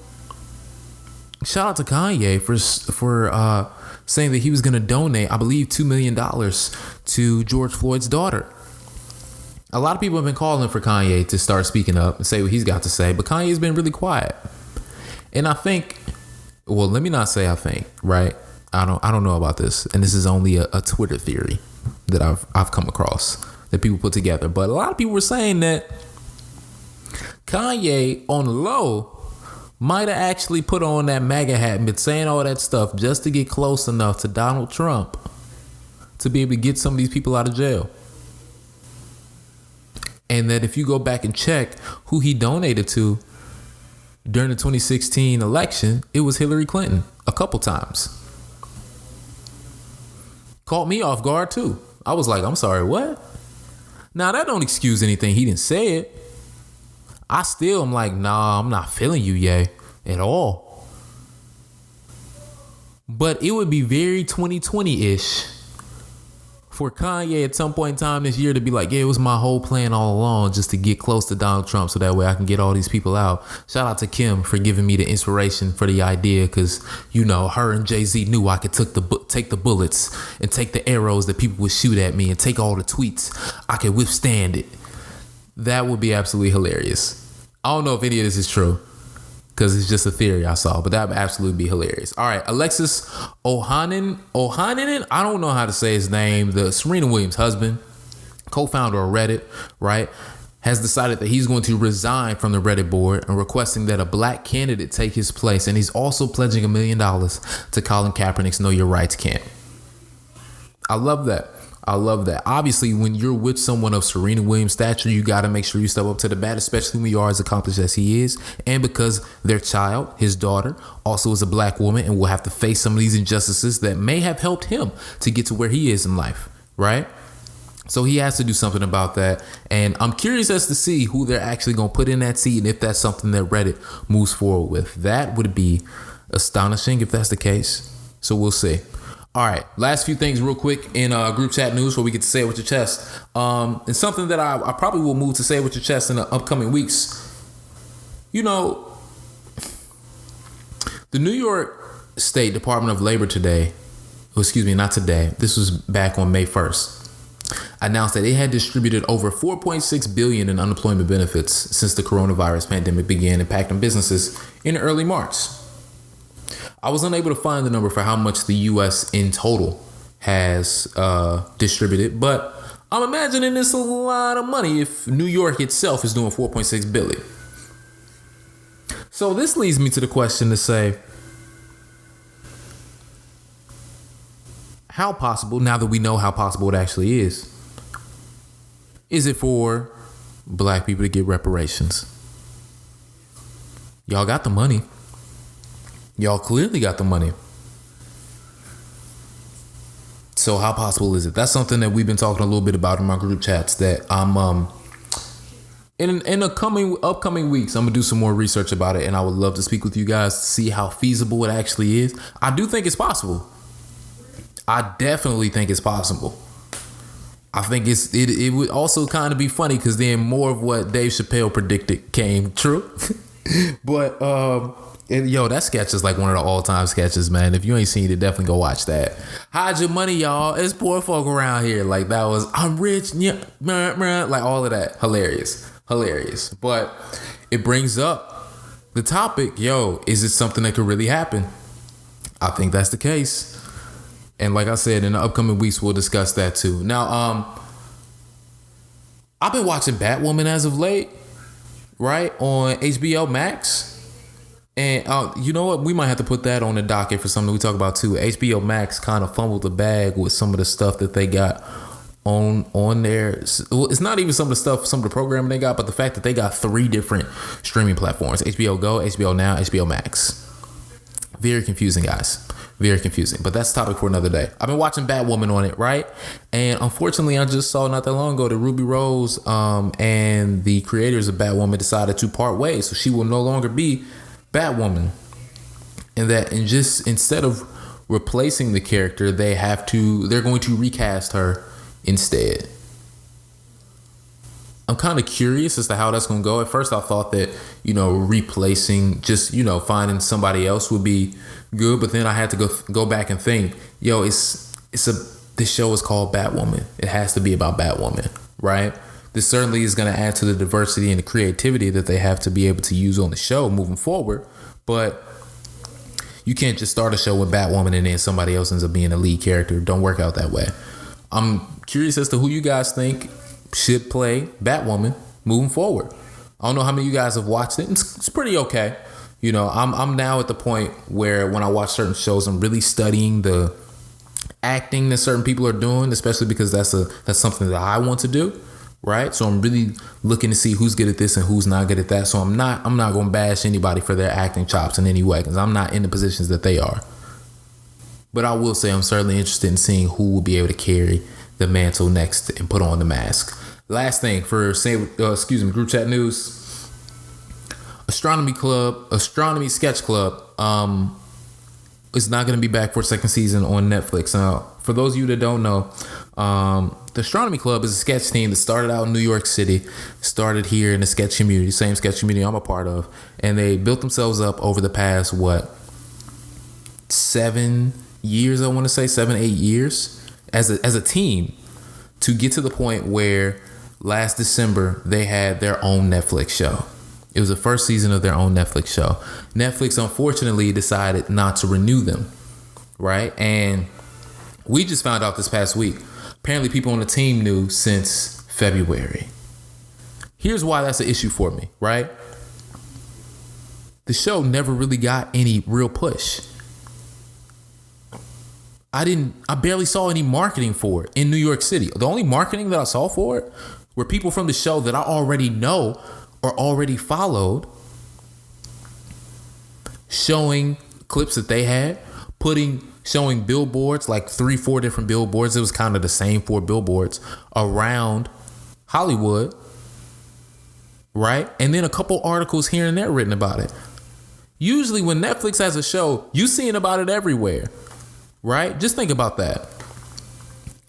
shout out to Kanye for saying that he was going to donate, I believe, $2 million to George Floyd's daughter. A lot of people have been calling for Kanye to start speaking up and say what he's got to say, but Kanye's been really quiet. And I think, well, let me not say I think, right? I don't know about this, and this is only a Twitter theory that I've come across that people put together. But a lot of people were saying that Kanye on the low might have actually put on that MAGA hat and been saying all that stuff just to get close enough to Donald Trump to be able to get some of these people out of jail. And that if you go back and check who he donated to during the 2016 election, it was Hillary Clinton a couple times. Caught me off guard too. I was like, I'm sorry, what? Now that don't excuse anything. He didn't say it. I still am like, nah, I'm not feeling you, Ye, at all. But it would be very 2020-ish for Kanye at some point in time this year to be like, yeah, it was my whole plan all along just to get close to Donald Trump so that way I can get all these people out. Shout out to Kim for giving me the inspiration for the idea because, you know, her and Jay-Z knew I could take the bullets and take the arrows that people would shoot at me and take all the tweets. I could withstand it. That would be absolutely hilarious. I don't know if any of this is true because it's just a theory I saw, but that would absolutely be hilarious. All right, Alexis Ohanian, I don't know how to say his name, the Serena Williams' husband, co-founder of Reddit, right, has decided that he's going to resign from the Reddit board and requesting that a black candidate take his place, and he's also pledging $1 million to Colin Kaepernick's Know Your Rights camp. I love that. Obviously, when you're with someone of Serena Williams' stature, you got to make sure you step up to the bat, especially when you are as accomplished as he is. And because their child, his daughter, also is a black woman and will have to face some of these injustices that may have helped him to get to where he is in life, right? So he has to do something about that. And I'm curious as to see who they're actually going to put in that seat and if that's something that Reddit moves forward with. That would be astonishing if that's the case. So we'll see. All right, last few things real quick in group chat news where we get to say it with your chest. And something that I probably will move to say it with your chest in the upcoming weeks. You know, the New York State Department of Labor today, not today, this was back on May 1st, announced that it had distributed over $4.6 billion in unemployment benefits since the coronavirus pandemic began impacting businesses in early March. I was unable to find the number for how much the U.S. in total has distributed, but I'm imagining it's a lot of money if New York itself is doing $4.6 billion. So this leads me to the question to say, how possible, now that we know how possible it actually is it for black people to get reparations? Y'all got the money. Y'all clearly got the money. So how possible is it? That's something that we've been talking a little bit about in my group chats that I'm in the upcoming weeks, I'm gonna do some more research about it, and I would love to speak with you guys to see how feasible it actually is. I do think it's possible. I definitely think it's possible. I think it would also kind of be funny because then more of what Dave Chappelle predicted came true. But And yo, that sketch is like one of the all-time sketches, man. If you ain't seen it, definitely go watch that. Hide your money, y'all. It's poor folk around here. Like that was, I'm rich, yeah, like all of that. Hilarious. But it brings up the topic, yo, is it something that could really happen? I think that's the case. And like I said, in the upcoming weeks, we'll discuss that too. Now, I've been watching Batwoman as of late, right, on HBO Max. And you know what? We might have to put that on the docket for something we talk about too. HBO Max kind of fumbled the bag with some of the stuff that they got on there. It's not even some of the programming they got, but the fact that they got 3 different streaming platforms: HBO Go, HBO Now, HBO Max. Very confusing, guys. Very confusing. But that's a topic for another day. I've been watching Batwoman on it, right? And unfortunately, I just saw not that long ago that Ruby Rose and the creators of Batwoman decided to part ways. So she will no longer be Batwoman. And just instead of replacing the character, they're going to recast her instead. I'm kind of curious as to how that's going to go. At first, I thought that, replacing, just, finding somebody else would be good. But then I had to go back and think, yo, this show is called Batwoman. It has to be about Batwoman, right? This certainly is going to add to the diversity and the creativity that they have to be able to use on the show moving forward. But you can't just start a show with Batwoman and then somebody else ends up being a lead character. Don't work out that way. I'm curious as to who you guys think should play Batwoman moving forward. I don't know how many of you guys have watched it. It's pretty okay. I'm now at the point where when I watch certain shows, I'm really studying the acting that certain people are doing, especially because that's something that I want to do, right? So I'm really looking to see who's good at this and who's not good at that. So I'm not going to bash anybody for their acting chops in any way, because I'm not in the positions that they are. But I will say I'm certainly interested in seeing who will be able to carry the mantle next and put on the mask. Last thing for group chat news. Astronomy Sketch Club is not going to be back for a second season on Netflix. Now, for those of you that don't know, the Astronomy Club is a sketch team that started out in New York City, started here in the sketch community, same sketch community I'm a part of, and they built themselves up over the past, 7 years, I want to say 7-8 years as a team to get to the point where last December they had their own Netflix show. It was the first season of their own Netflix show. Netflix unfortunately decided not to renew them, right? And we just found out this past week. Apparently people on the team knew since February. Here's why that's an issue for me, right? The show never really got any real push. I barely saw any marketing for it in New York City. The only marketing that I saw for it were people from the show that I already know or already followed, showing clips that they had, showing billboards, like 3-4 different billboards. It was kind of the same 4 billboards around Hollywood, right? And then a couple articles here and there written about it. Usually when Netflix has a show, you seeing about it everywhere. Right? Just think about that.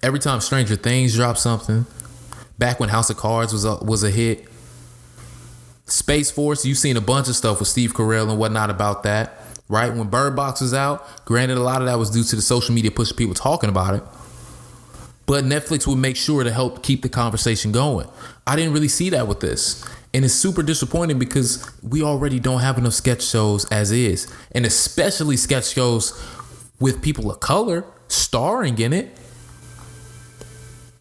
Every time Stranger Things dropped something, back when House of Cards was a hit, Space Force, you've seen a bunch of stuff with Steve Carell and whatnot about that, right? When Bird Box was out, granted a lot of that was due to the social media push of people talking about it, but Netflix would make sure to help keep the conversation going. I didn't really see that with this. And it's super disappointing because we already don't have enough sketch shows as is, and especially sketch shows with people of color starring in it.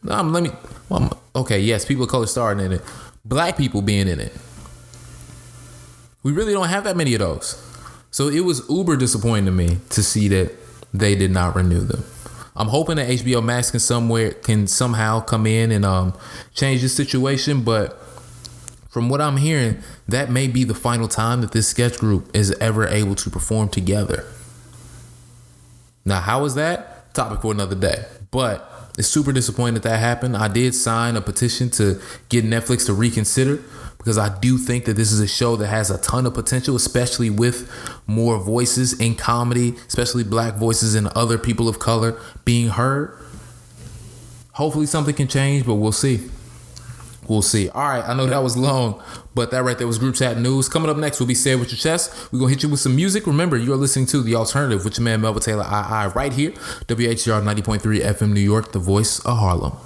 Yes, people of color starring in it. Black people being in it. We really don't have that many of those. So it was uber disappointing to me to see that they did not renew them. I'm hoping that HBO Max can somehow come in and change the situation, but from what I'm hearing, that may be the final time that this sketch group is ever able to perform together. Now, how is that? Topic for another day. But it's super disappointing that happened. I did sign a petition to get Netflix to reconsider, because I do think that this is a show that has a ton of potential, especially with more voices in comedy, especially black voices and other people of color being heard. Hopefully something can change, but we'll see. We'll see. All right, I know that was long, but that right there was group chat news. Coming up next will be Say It With Your Chest. We're going to hit you with some music. Remember, you're listening to The Alternative with your man Melvin Taylor, right here, WHCR 90.3 FM New York, the voice of Harlem.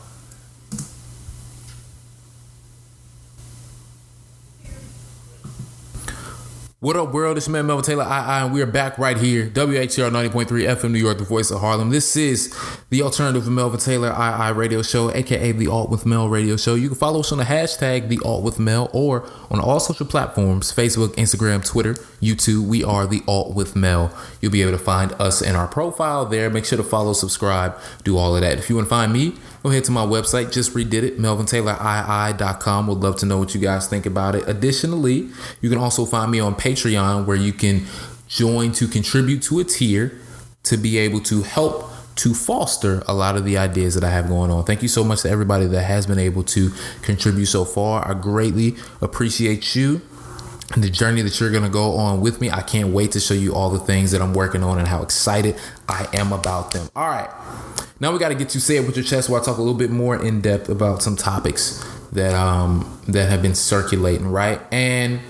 What up, world? It's your man Melvin Taylor, and we're back right here, WHCR 90.3 FM New York, the voice of Harlem. This is The Alternative with Melvin Taylor, radio show, aka The Alt with Mel radio show. You can follow us on the hashtag TheAltWithMel or on all social platforms, Facebook, Instagram, Twitter, YouTube. We are The Alt with Mel. You'll be able to find us in our profile there. Make sure to follow, subscribe, do all of that. If you want to find me, go ahead to my website. Just redid it, melvintaylor.com. Would love to know what you guys think about it. Additionally, you can also find me on Patreon, where you can join to contribute to a tier to be able to help to foster a lot of the ideas that I have going on. Thank you so much to everybody that has been able to contribute so far. I greatly appreciate you and the journey that you're going to go on with me. I can't wait to show you all the things that I'm working on and how excited I am about them. All right. Now we got to get to Say It With Your Chest, where I talk a little bit more in depth about some topics that have been circulating, right? And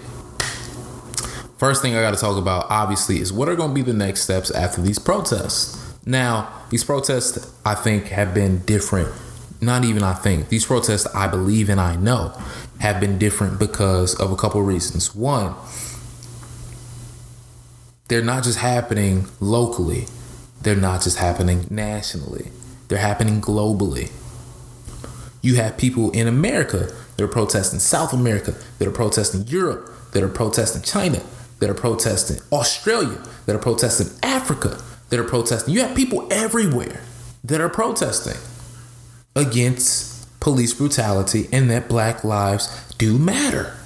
first thing I got to talk about, obviously, is what are going to be the next steps after these protests. Now, these protests, I think, have been different. Not even I think. These protests, I believe and I know, have been different because of a couple of reasons. One, they're not just happening locally. They're not just happening nationally. They're happening globally. You have people in America that are protesting South America, that are protesting Europe, that are protesting China, that are protesting Australia, that are protesting Africa, that are protesting. You have people everywhere that are protesting against police brutality and that Black lives do matter.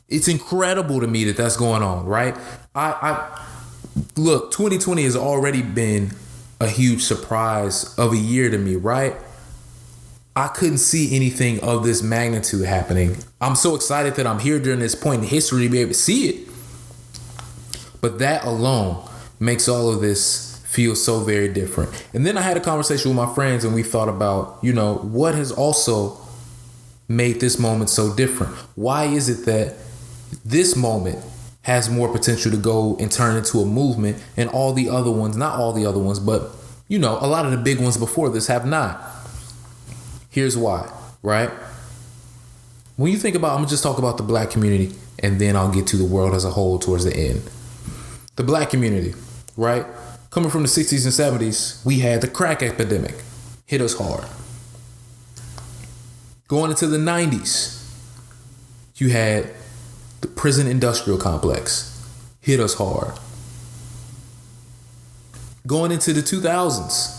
It's incredible to me that that's going on, right? Look, 2020 has already been a huge surprise of a year to me, right? I couldn't see anything of this magnitude happening. I'm so excited that I'm here during this point in history to be able to see it. But that alone makes all of this feel so very different. And then I had a conversation with my friends and we thought about, what has also made this moment so different? Why is it that this moment has more potential to go and turn into a movement and all the other ones, not all the other ones, but, a lot of the big ones before this have not? Here's why, right? When you think about, I'm going to just talk about the Black community and then I'll get to the world as a whole towards the end. The Black community, right? Coming from the 60s and 70s, we had the crack epidemic hit us hard. Going into the 90s, you had the prison industrial complex hit us hard. Going into the 2000s,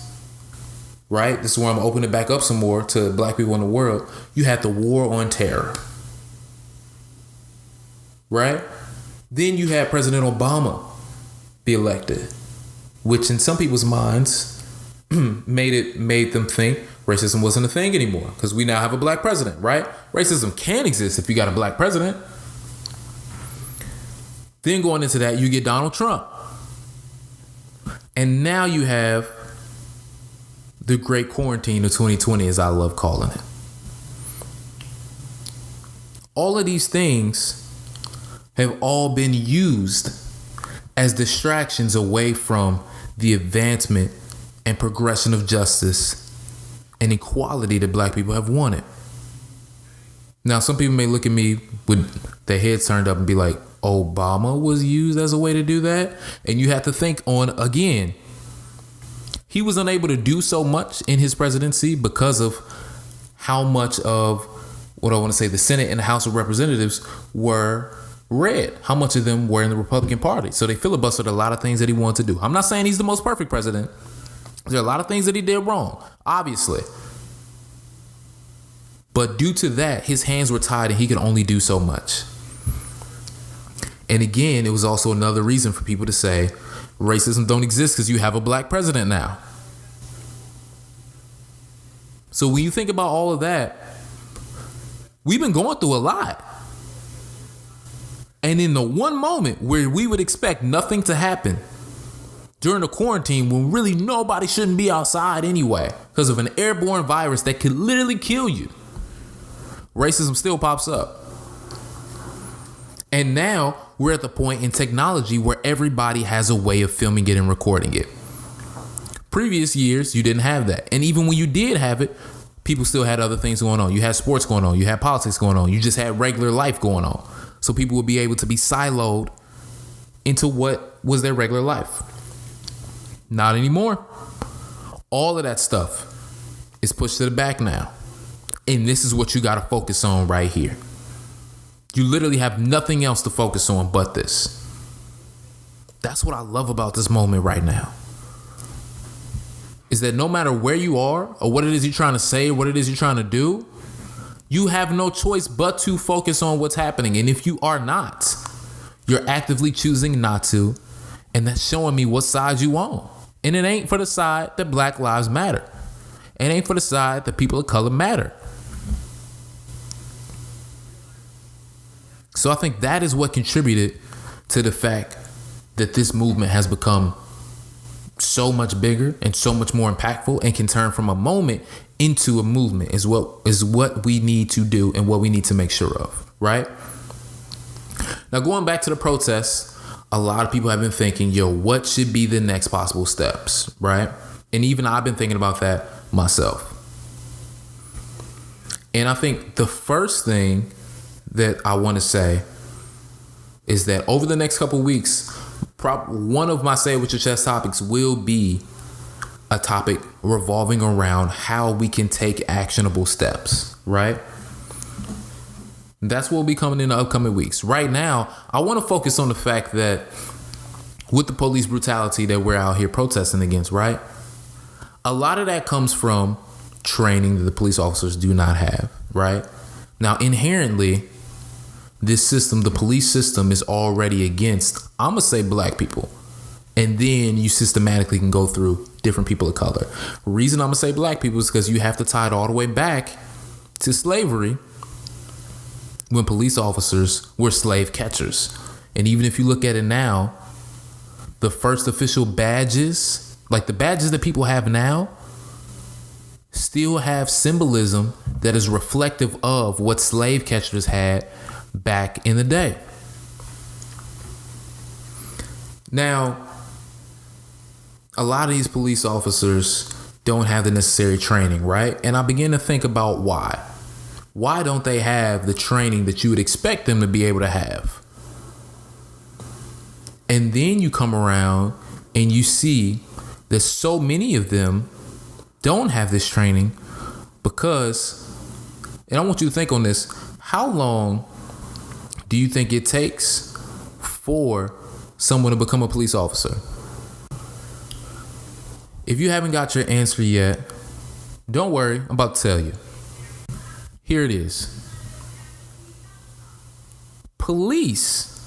right? This is where I'm going to open it back up some more to Black people in the world. You had the war on terror, right? Then you had President Obama be elected, which in some people's minds made them think racism wasn't a thing anymore because we now have a Black president, right? Racism can exist if you got a Black president. Then going into that, you get Donald Trump. And now you have the great quarantine of 2020, as I love calling it. All of these things have all been used as distractions away from the advancement and progression of justice and equality that Black people have wanted. Now, some people may look at me with their heads turned up and be like, Obama was used as a way to do that? And you have to think on, again, he was unable to do so much in his presidency because of how much of the Senate and the House of Representatives were red. How much of them were in the Republican Party. So they filibustered a lot of things that he wanted to do. I'm not saying he's the most perfect president. There are a lot of things that he did wrong, obviously. But due to that, his hands were tied and he could only do so much. And again, it was also another reason for people to say racism don't exist because you have a Black president now. So when you think about all of that, we've been going through a lot. And in the one moment where we would expect nothing to happen during the quarantine, when really nobody shouldn't be outside anyway because of an airborne virus that could literally kill you, racism still pops up. And now we're at the point in technology where everybody has a way of filming it and recording it. Previous years, you didn't have that. And even when you did have it, people still had other things going on. You had sports going on. You had politics going on. You just had regular life going on. So people would be able to be siloed into what was their regular life. Not anymore. All of that stuff is pushed to the back now. And this is what you got to focus on right here. You literally have nothing else to focus on but this. That's what I love about this moment right now. Is that no matter where you are or what it is you're trying to say, or what it is you're trying to do, you have no choice but to focus on what's happening. And if you are not, you're actively choosing not to. And that's showing me what side you on. And it ain't for the side that Black Lives Matter. It ain't for the side that people of color matter. So I think that is what contributed to the fact that this movement has become so much bigger and so much more impactful and can turn from a moment into a movement is what we need to do and what we need to make sure of, right? Now, going back to the protests, a lot of people have been thinking, what should be the next possible steps, right? And even I've been thinking about that myself. And I think the first thing that I want to say is that over the next couple of weeks, one of my Say It With Your Chest topics will be a topic revolving around how we can take actionable steps, right? That's what will be coming in the upcoming weeks. Right now, I want to focus on the fact that with the police brutality that we're out here protesting against, right? A lot of that comes from training that the police officers do not have, right? Now, inherently, this system, the police system, is already against, I'm going to say, Black people. And then you systematically can go through different people of color. The reason I'm going to say Black people is because you have to tie it all the way back to slavery, when police officers were slave catchers. And even if you look at it now, the first official badges, like the badges that people have now, still have symbolism that is reflective of what slave catchers had back in the day. Now, a lot of these police officers don't have the necessary training, right? And I begin to think about why. Why don't they have the training that you would expect them to be able to have? And then you come around and you see that so many of them don't have this training because, and I want you to think on this, how long do you think it takes for someone to become a police officer? If you haven't got your answer yet, don't worry, I'm about to tell you. Here it is. Police,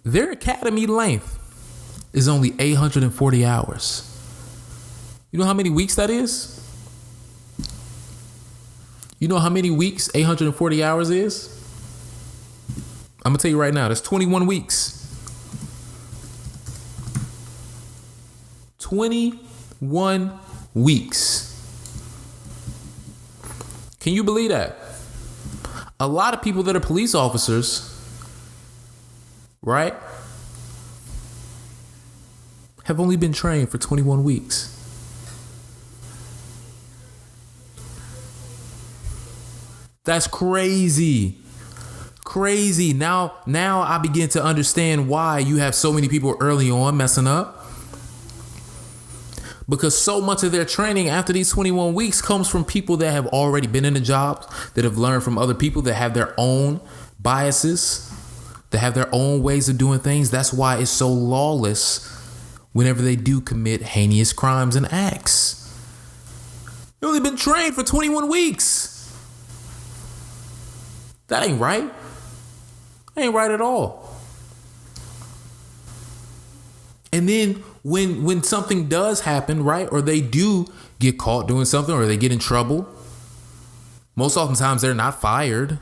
their academy length is only 840 hours. You know how many weeks that is? You know how many weeks 840 hours is? I'm going to tell you right now, that's 21 weeks. 21 weeks. Can you believe that? A lot of people that are police officers, right, have only been trained for 21 weeks. That's crazy. Crazy. Now I begin to understand why you have so many people early on messing up. Because so much of their training after these 21 weeks comes from people that have already been in the jobs, that have learned from other people, that have their own biases, that have their own ways of doing things. That's why it's so lawless whenever they do commit heinous crimes and acts. They've only been trained for 21 weeks. That ain't right. That ain't right at all. And then when something does happen, right, or they do get caught doing something, or they get in trouble, most oftentimes they're not fired.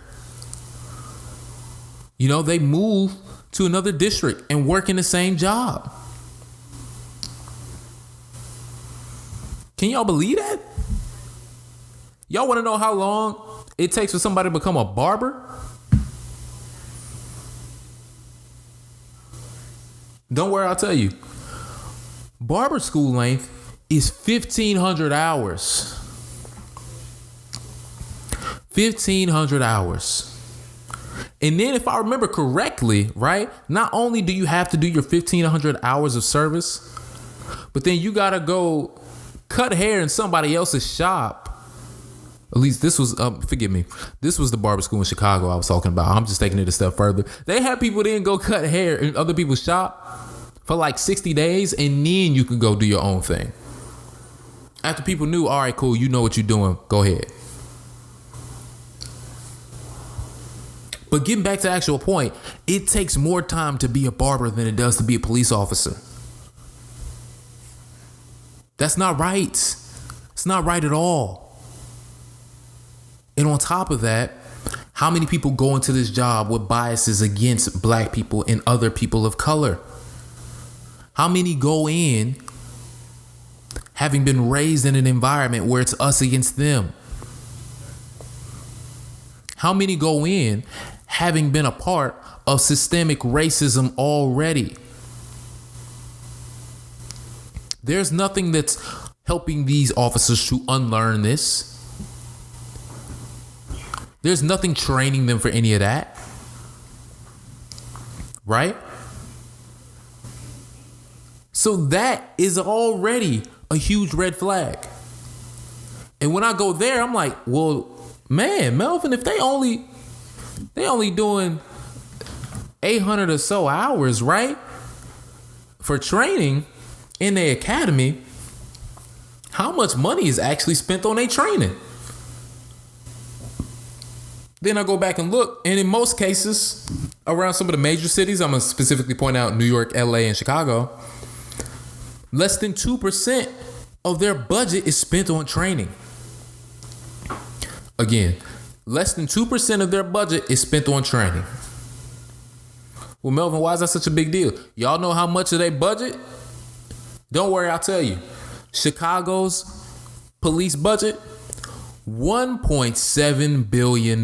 You know, they move to another district and work in the same job. Can y'all believe that? Y'all want to know how long it takes for somebody to become a barber? Don't worry, I'll tell you. Barber school length is 1,500 hours. 1,500 hours. And then if I remember correctly, right, not only do you have to do your 1,500 hours of service, but then you got to go cut hair in somebody else's shop. At least this was, forgive me, this was the barber school in Chicago I was talking about. I'm just taking it a step further. They had people then go cut hair in other people's shop for like 60 days, and then you can go do your own thing. After people knew, all right, cool, you know what you're doing, go ahead. But getting back to the actual point, it takes more time to be a barber than it does to be a police officer. That's not right. It's not right at all. And on top of that, how many people go into this job with biases against black people and other people of color? How many go in having been raised in an environment where it's us against them? How many go in having been a part of systemic racism already? There's nothing that's helping these officers to unlearn this. There's nothing training them for any of that. Right? So that is already a huge red flag. And when I go there, I'm like, well, man, Melvin, if they only doing 800 or so hours, right, for training in the academy, how much money is actually spent on their training? Then I go back and look, and in most cases, around some of the major cities, I'm going to specifically point out New York, LA, and Chicago, less than 2% of their budget is spent on training. Again, less than 2% of their budget is spent on training. Well, Melvin, why is that such a big deal? Y'all know how much of their budget? Don't worry, I'll tell you. Chicago's police budget, $1.7 billion.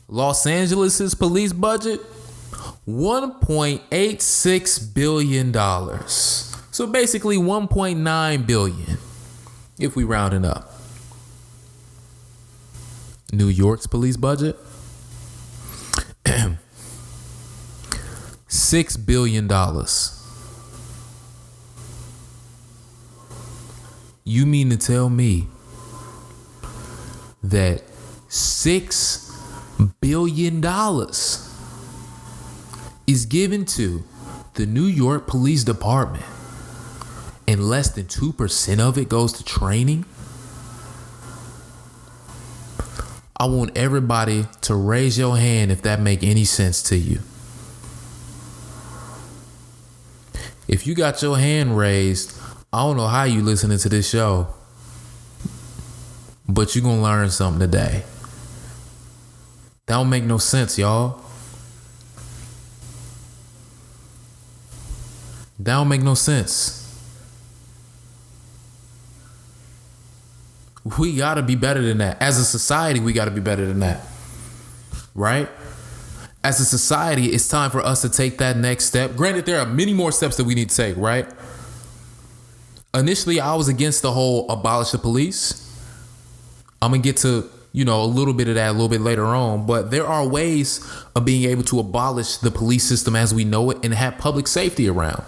Los Angeles's police budget, $1.86 billion. So basically $1.9 billion, if we round it up. New York's police budget, $6 billion. You mean to tell me that $6 billion is given to the New York Police Department and less than 2% of it goes to training? I want everybody to raise your hand if that make any sense to you. If you got your hand raised, I don't know how you listening to this show, but you're going to learn something today. That don't make no sense, y'all. That don't make no sense. We got to be better than that. As a society, we got to be better than that. Right? As a society, it's time for us to take that next step. Granted, there are many more steps that we need to take, right? Initially, I was against the whole abolish the police. I'm going to get to, a little bit of that a little bit later on. But there are ways of being able to abolish the police system as we know it and have public safety around.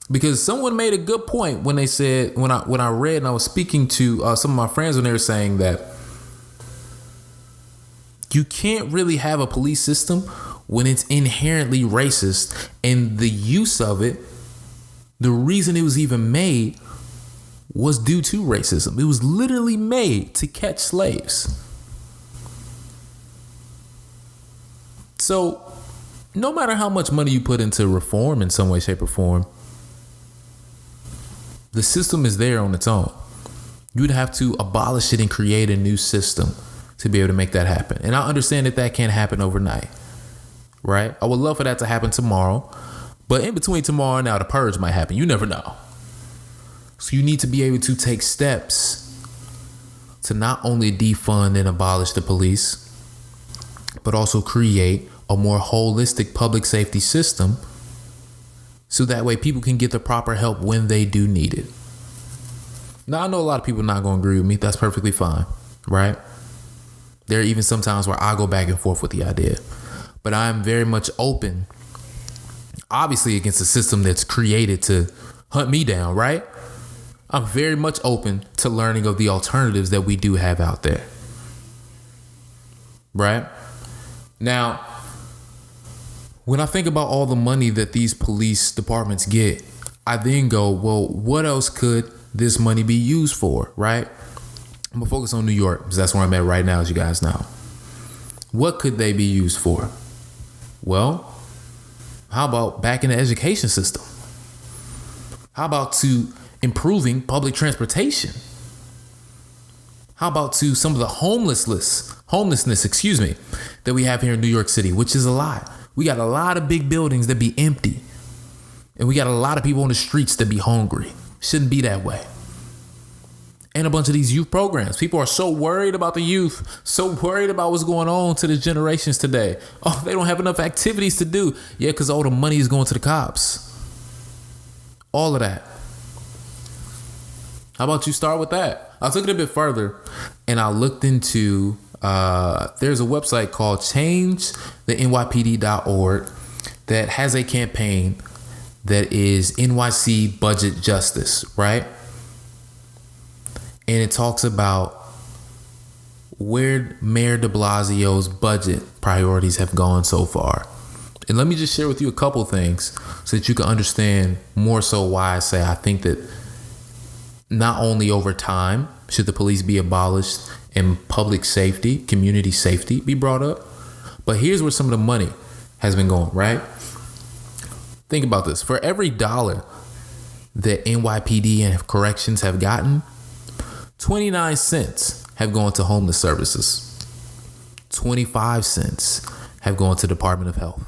Because someone made a good point when they said, when I read and I was speaking to some of my friends when they were saying that you can't really have a police system when it's inherently racist, and the use of it, the reason it was even made was due to racism. It was literally made to catch slaves. So no matter how much money you put into reform in some way, shape, or form, the system is there on its own. You'd have to abolish it and create a new system to be able to make that happen. And I understand that can't happen overnight, right? I would love for that to happen tomorrow. But in between tomorrow and now, the purge might happen. You never know. So you need to be able to take steps to not only defund and abolish the police, but also create a more holistic public safety system so that way people can get the proper help when they do need it. Now, I know a lot of people are not going to agree with me. That's perfectly fine, right? There are even some times where I go back and forth with the idea. But I'm very much open, obviously, against a system that's created to hunt me down, right? I'm very much open to learning of the alternatives that we do have out there. Right? Now, when I think about all the money that these police departments get, I then go, well, what else could this money be used for, right? I'm gonna focus on New York because that's where I'm at right now, as you guys know. What could they be used for? Well, how about back in the education system? How about to improving public transportation? How about to some of the homelessness, that we have here in New York City, which is a lot. We got a lot of big buildings that be empty. And we got a lot of people on the streets that be hungry. Shouldn't be that way. And a bunch of these youth programs. People are so worried about the youth, so worried about what's going on to the generations today. Oh, they don't have enough activities to do. Yeah, because all the money is going to the cops. All of that. How about you start with that? I took it a bit further and I looked into, there's a website called changethenypd.org that has a campaign that is NYC Budget Justice, right? And it talks about where Mayor de Blasio's budget priorities have gone so far. And let me just share with you a couple things so that you can understand more so why I say I think that not only over time should the police be abolished and public safety, community safety be brought up, but here's where some of the money has been going, right? Think about this. For every dollar that NYPD and corrections have gotten, 29 cents have gone to homeless services. 25 cents have gone to Department of Health.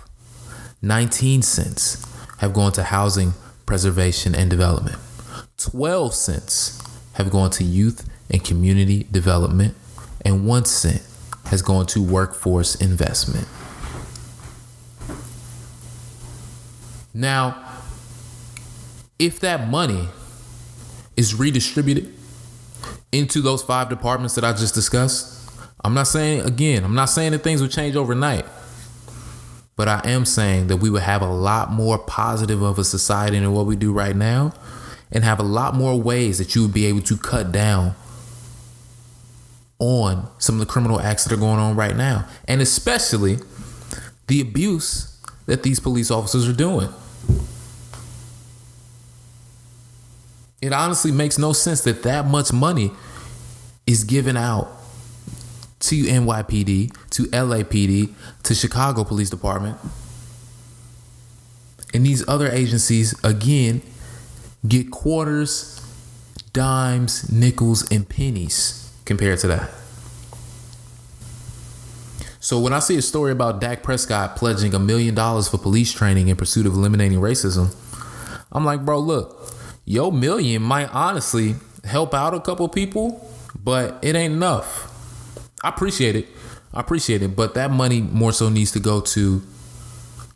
19 cents have gone to housing preservation and development. 12 cents have gone to youth and community development. And 1 cent has gone to workforce investment. Now, if that money is redistributed into those 5 departments that I just discussed, I'm not saying that things would change overnight, but I am saying that we would have a lot more positive of a society than what we do right now, and have a lot more ways that you would be able to cut down on some of the criminal acts that are going on right now, and especially the abuse that these police officers are doing. It honestly makes no sense that much money is given out to NYPD, to LAPD, to Chicago Police Department. And these other agencies, again, get quarters, dimes, nickels, and pennies compared to that. So when I see a story about Dak Prescott pledging $1 million for police training in pursuit of eliminating racism, I'm like, bro, look, your million might honestly help out a couple people, but it ain't enough. I appreciate it, but that money more so needs to go to,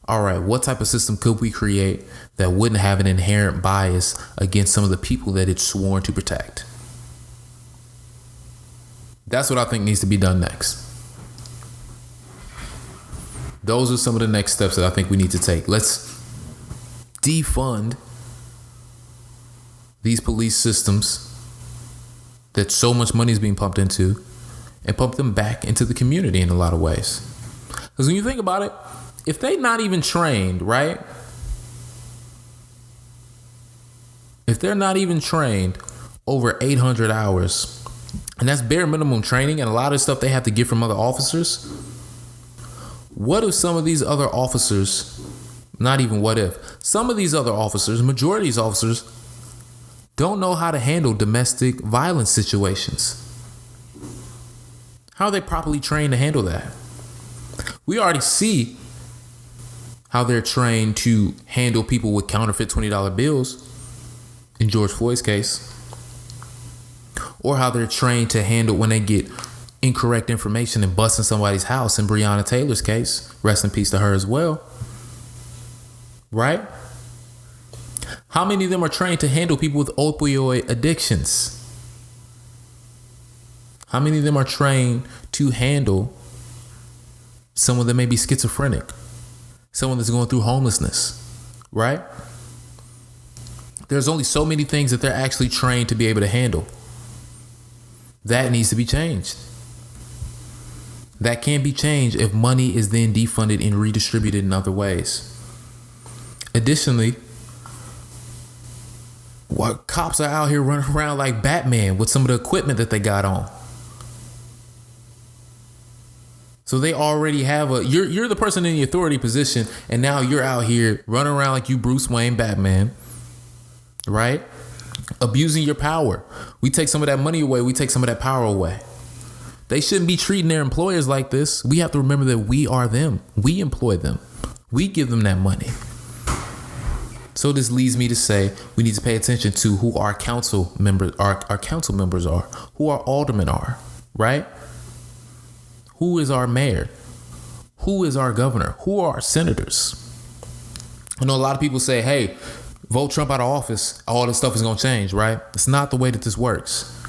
all right, what type of system could we create that wouldn't have an inherent bias against some of the people that it's sworn to protect? That's what I think needs to be done next. Those are some of the next steps that I think we need to take. Let's defund these police systems that so much money is being pumped into and pump them back into the community in a lot of ways. Because when you think about it, if they're not even trained, right? If they're not even trained over 800 hours, and that's bare minimum training and a lot of stuff they have to get from other officers, what if some of these other officers, not even what if, some of these other officers, majority of these officers, don't know how to handle domestic violence situations? How are they properly trained to handle that? We already see how they're trained to handle people with counterfeit $20 bills. in George Floyd's case, or how they're trained to handle when they get incorrect information and busting somebody's house in Breonna Taylor's case. Rest in peace to her as well. Right? How many of them are trained to handle people with opioid addictions? How many of them are trained to handle someone that may be schizophrenic, someone that's going through homelessness, right? There's only so many things that they're actually trained to be able to handle. That needs to be changed. That can't be changed if money is then defunded and redistributed in other ways. Additionally, what cops are out here running around like Batman with some of the equipment that they got on. So they already have you're the person in the authority position, and now you're out here running around like you Bruce Wayne Batman, right? Abusing your power. We take some of that money away. We take some of that power away. They shouldn't be treating their employers like this. We have to remember that we are them. We employ them. We give them that money. So this leads me to say we need to pay attention to who our council members are, who our aldermen are, right? Who is our mayor? Who is our governor? Who are our senators? I know a lot of people say, hey, vote Trump out of office, all this stuff is going to change, right? It's not the way that this works.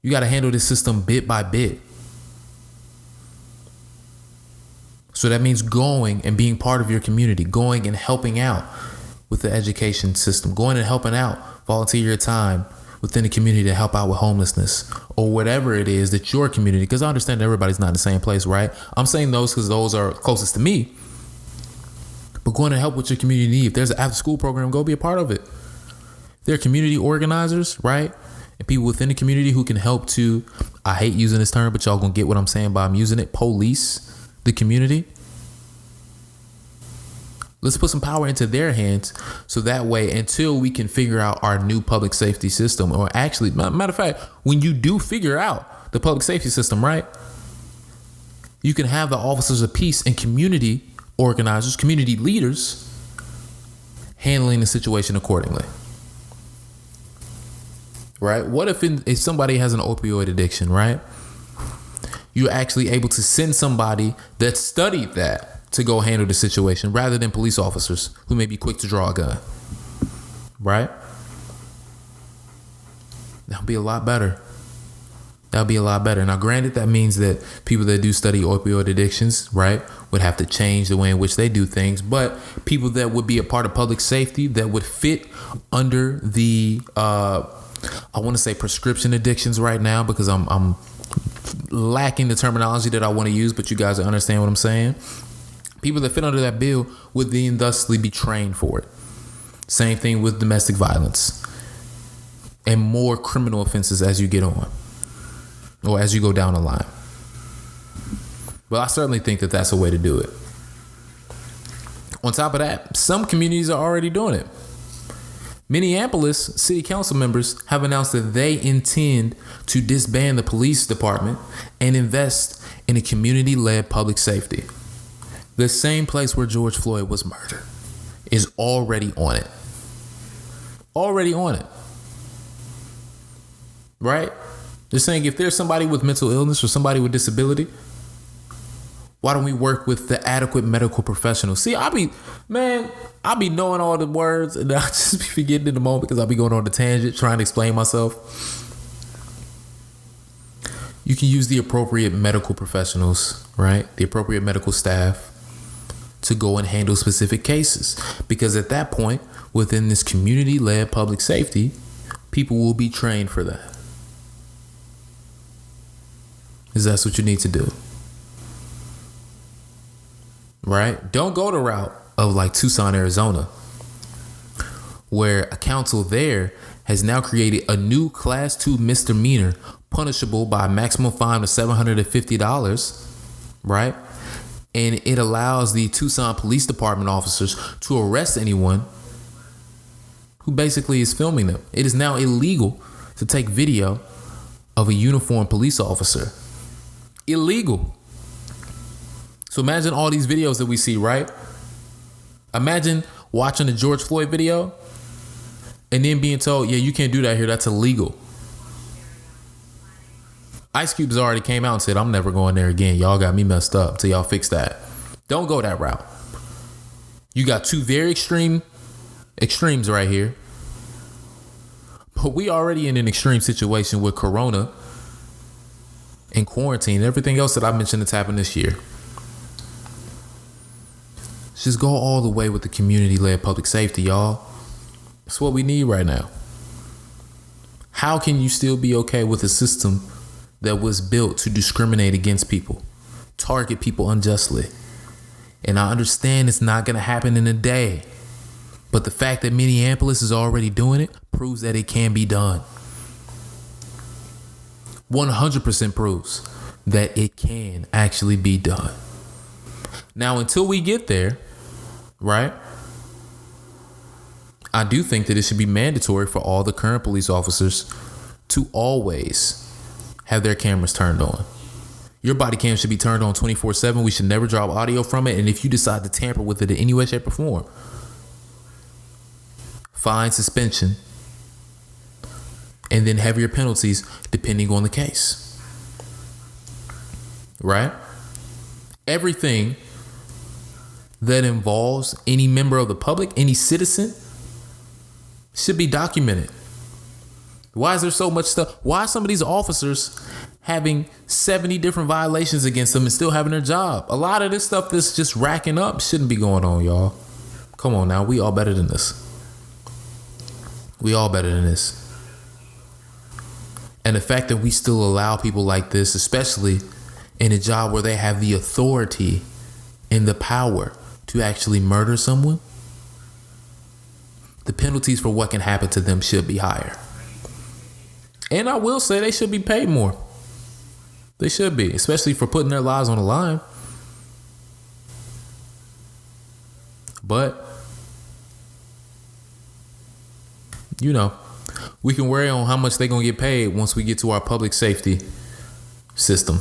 You got to handle this system bit by bit. So that means going and being part of your community, going and helping out with the education system, going and helping out, volunteer your time within the community to help out with homelessness or whatever it is that your community, because I understand everybody's not in the same place, right? I'm saying those because those are closest to me. But going to help with your community need. If there's an after school program, go be a part of it. There are community organizers, right? And people within the community who can help to, I hate using this term, but y'all gonna get what I'm saying by I'm using it, police the community. Let's put some power into their hands so that way until we can figure out our new public safety system, or actually, matter of fact, when you do figure out the public safety system, right, you can have the officers of peace and community organizers, community leaders handling the situation accordingly. Right? What if somebody has an opioid addiction, right? You're actually able to send somebody that studied that to go handle the situation rather than police officers who may be quick to draw a gun. Right? That'll be a lot better. That'll be a lot better. Now, granted, that means that people that do study opioid addictions, right, would have to change the way in which they do things. But people that would be a part of public safety that would fit under the, I want to say prescription addictions right now, because I'm lacking the terminology that I want to use, but you guys understand what I'm saying. People that fit under that bill would then thusly be trained for it. Same thing with domestic violence and more criminal offenses as you get on or as you go down the line. Well, I certainly think that that's a way to do it. On top of that, some communities are already doing it. Minneapolis city council members have announced that they intend to disband the police department and invest in a community-led public safety. The same place where George Floyd was murdered is already on it. Already on it. Right? They're saying if there's somebody with mental illness or somebody with disability, why don't we work with the adequate medical professionals? See, I be knowing all the words and I just be forgetting in the moment because I be going on the tangent trying to explain myself. You can use the appropriate medical professionals, right? The appropriate medical staff to go and handle specific cases. Because at that point, within this community-led public safety, people will be trained for that. Because that's what you need to do. Right? Don't go the route of like Tucson, Arizona, where a council there has now created a new class 2 misdemeanor punishable by a maximum fine of $750, right? And it allows the Tucson Police Department officers to arrest anyone who basically is filming them. It is now illegal to take video of a uniformed police officer. Illegal. So imagine all these videos that we see, right? Imagine watching the George Floyd video And then being told, yeah, you can't do that here. That's illegal. Ice Cube's already came out and said, I'm never going there again. Y'all got me messed up till y'all fix that. Don't go that route. You got two very extremes right here. But we already in an extreme situation with Corona and quarantine and everything else that I mentioned that's happened this year. Just go all the way with the community-led public safety, y'all. That's what we need right now. How can you still be okay with a system that was built to discriminate against people, target people unjustly? And I understand it's not going to happen in a day, but the fact that Minneapolis is already doing it proves that it can be done. 100% proves that it can actually be done. Now, until we get there, right, I do think that it should be mandatory for all the current police officers to always have their cameras turned on. Your body cam should be turned on 24/7. We should never drop audio from it. And if you decide to tamper with it in any way, shape, or form, fine, suspension, and then heavier penalties depending on the case. Right? Everything that involves any member of the public, any citizen, should be documented. Why is there so much stuff? Why are some of these officers having 70 different violations against them and still having their job? A lot of this stuff that's just racking up shouldn't be going on, y'all. Come on now. We all better than this. We all better than this. And the fact that we still allow people like this, especially in a job where they have the authority and the power to actually murder someone, the penalties for what can happen to them should be higher. And I will say they should be paid more. They should be, especially for putting their lives on the line. But, you know, we can worry on how much they're going to get paid once we get to our public safety system.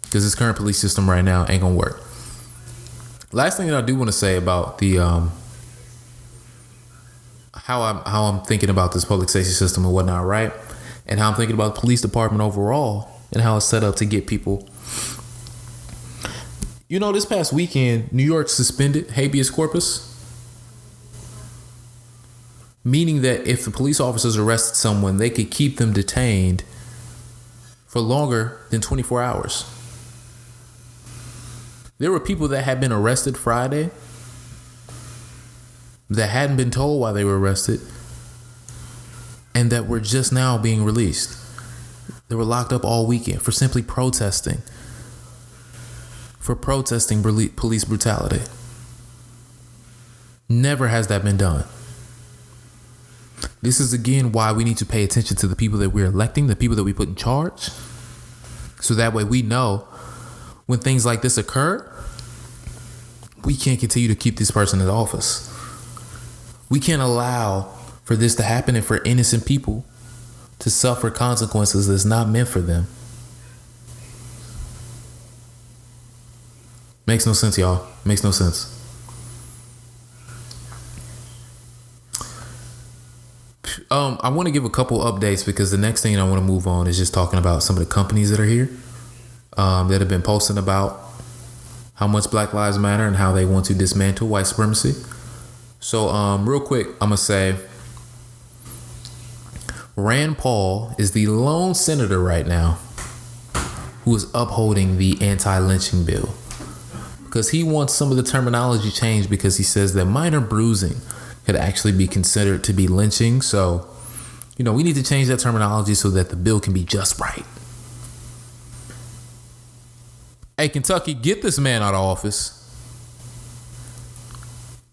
Because this current police system right now ain't going to work. Last thing that I do want to say about the how I'm thinking about this public safety system and whatnot, right? And how I'm thinking about the police department overall and how it's set up to get people. You know, this past weekend, New York suspended habeas corpus, meaning that if the police officers arrested someone, they could keep them detained for longer than 24 hours. There were people that had been arrested Friday that hadn't been told why they were arrested and that were just now being released. They were locked up all weekend for simply protesting. For protesting police brutality. Never has that been done. This is again why we need to pay attention to the people that we're electing, the people that we put in charge. So that way we know when things like this occur, we can't continue to keep this person in office. We can't allow for this to happen and for innocent people to suffer consequences that's not meant for them. Makes no sense, y'all. Makes no sense. I want to give a couple updates because the next thing I want to move on is just talking about some of the companies that are here that have been posting about how much Black Lives Matter and how they want to dismantle white supremacy. So real quick, I'm going to say Rand Paul is the lone senator right now who is upholding the anti-lynching bill because he wants some of the terminology changed because he says that minor bruising could actually be considered to be lynching. So, you know, we need to change that terminology so that the bill can be just right. Hey, Kentucky, get this man out of office.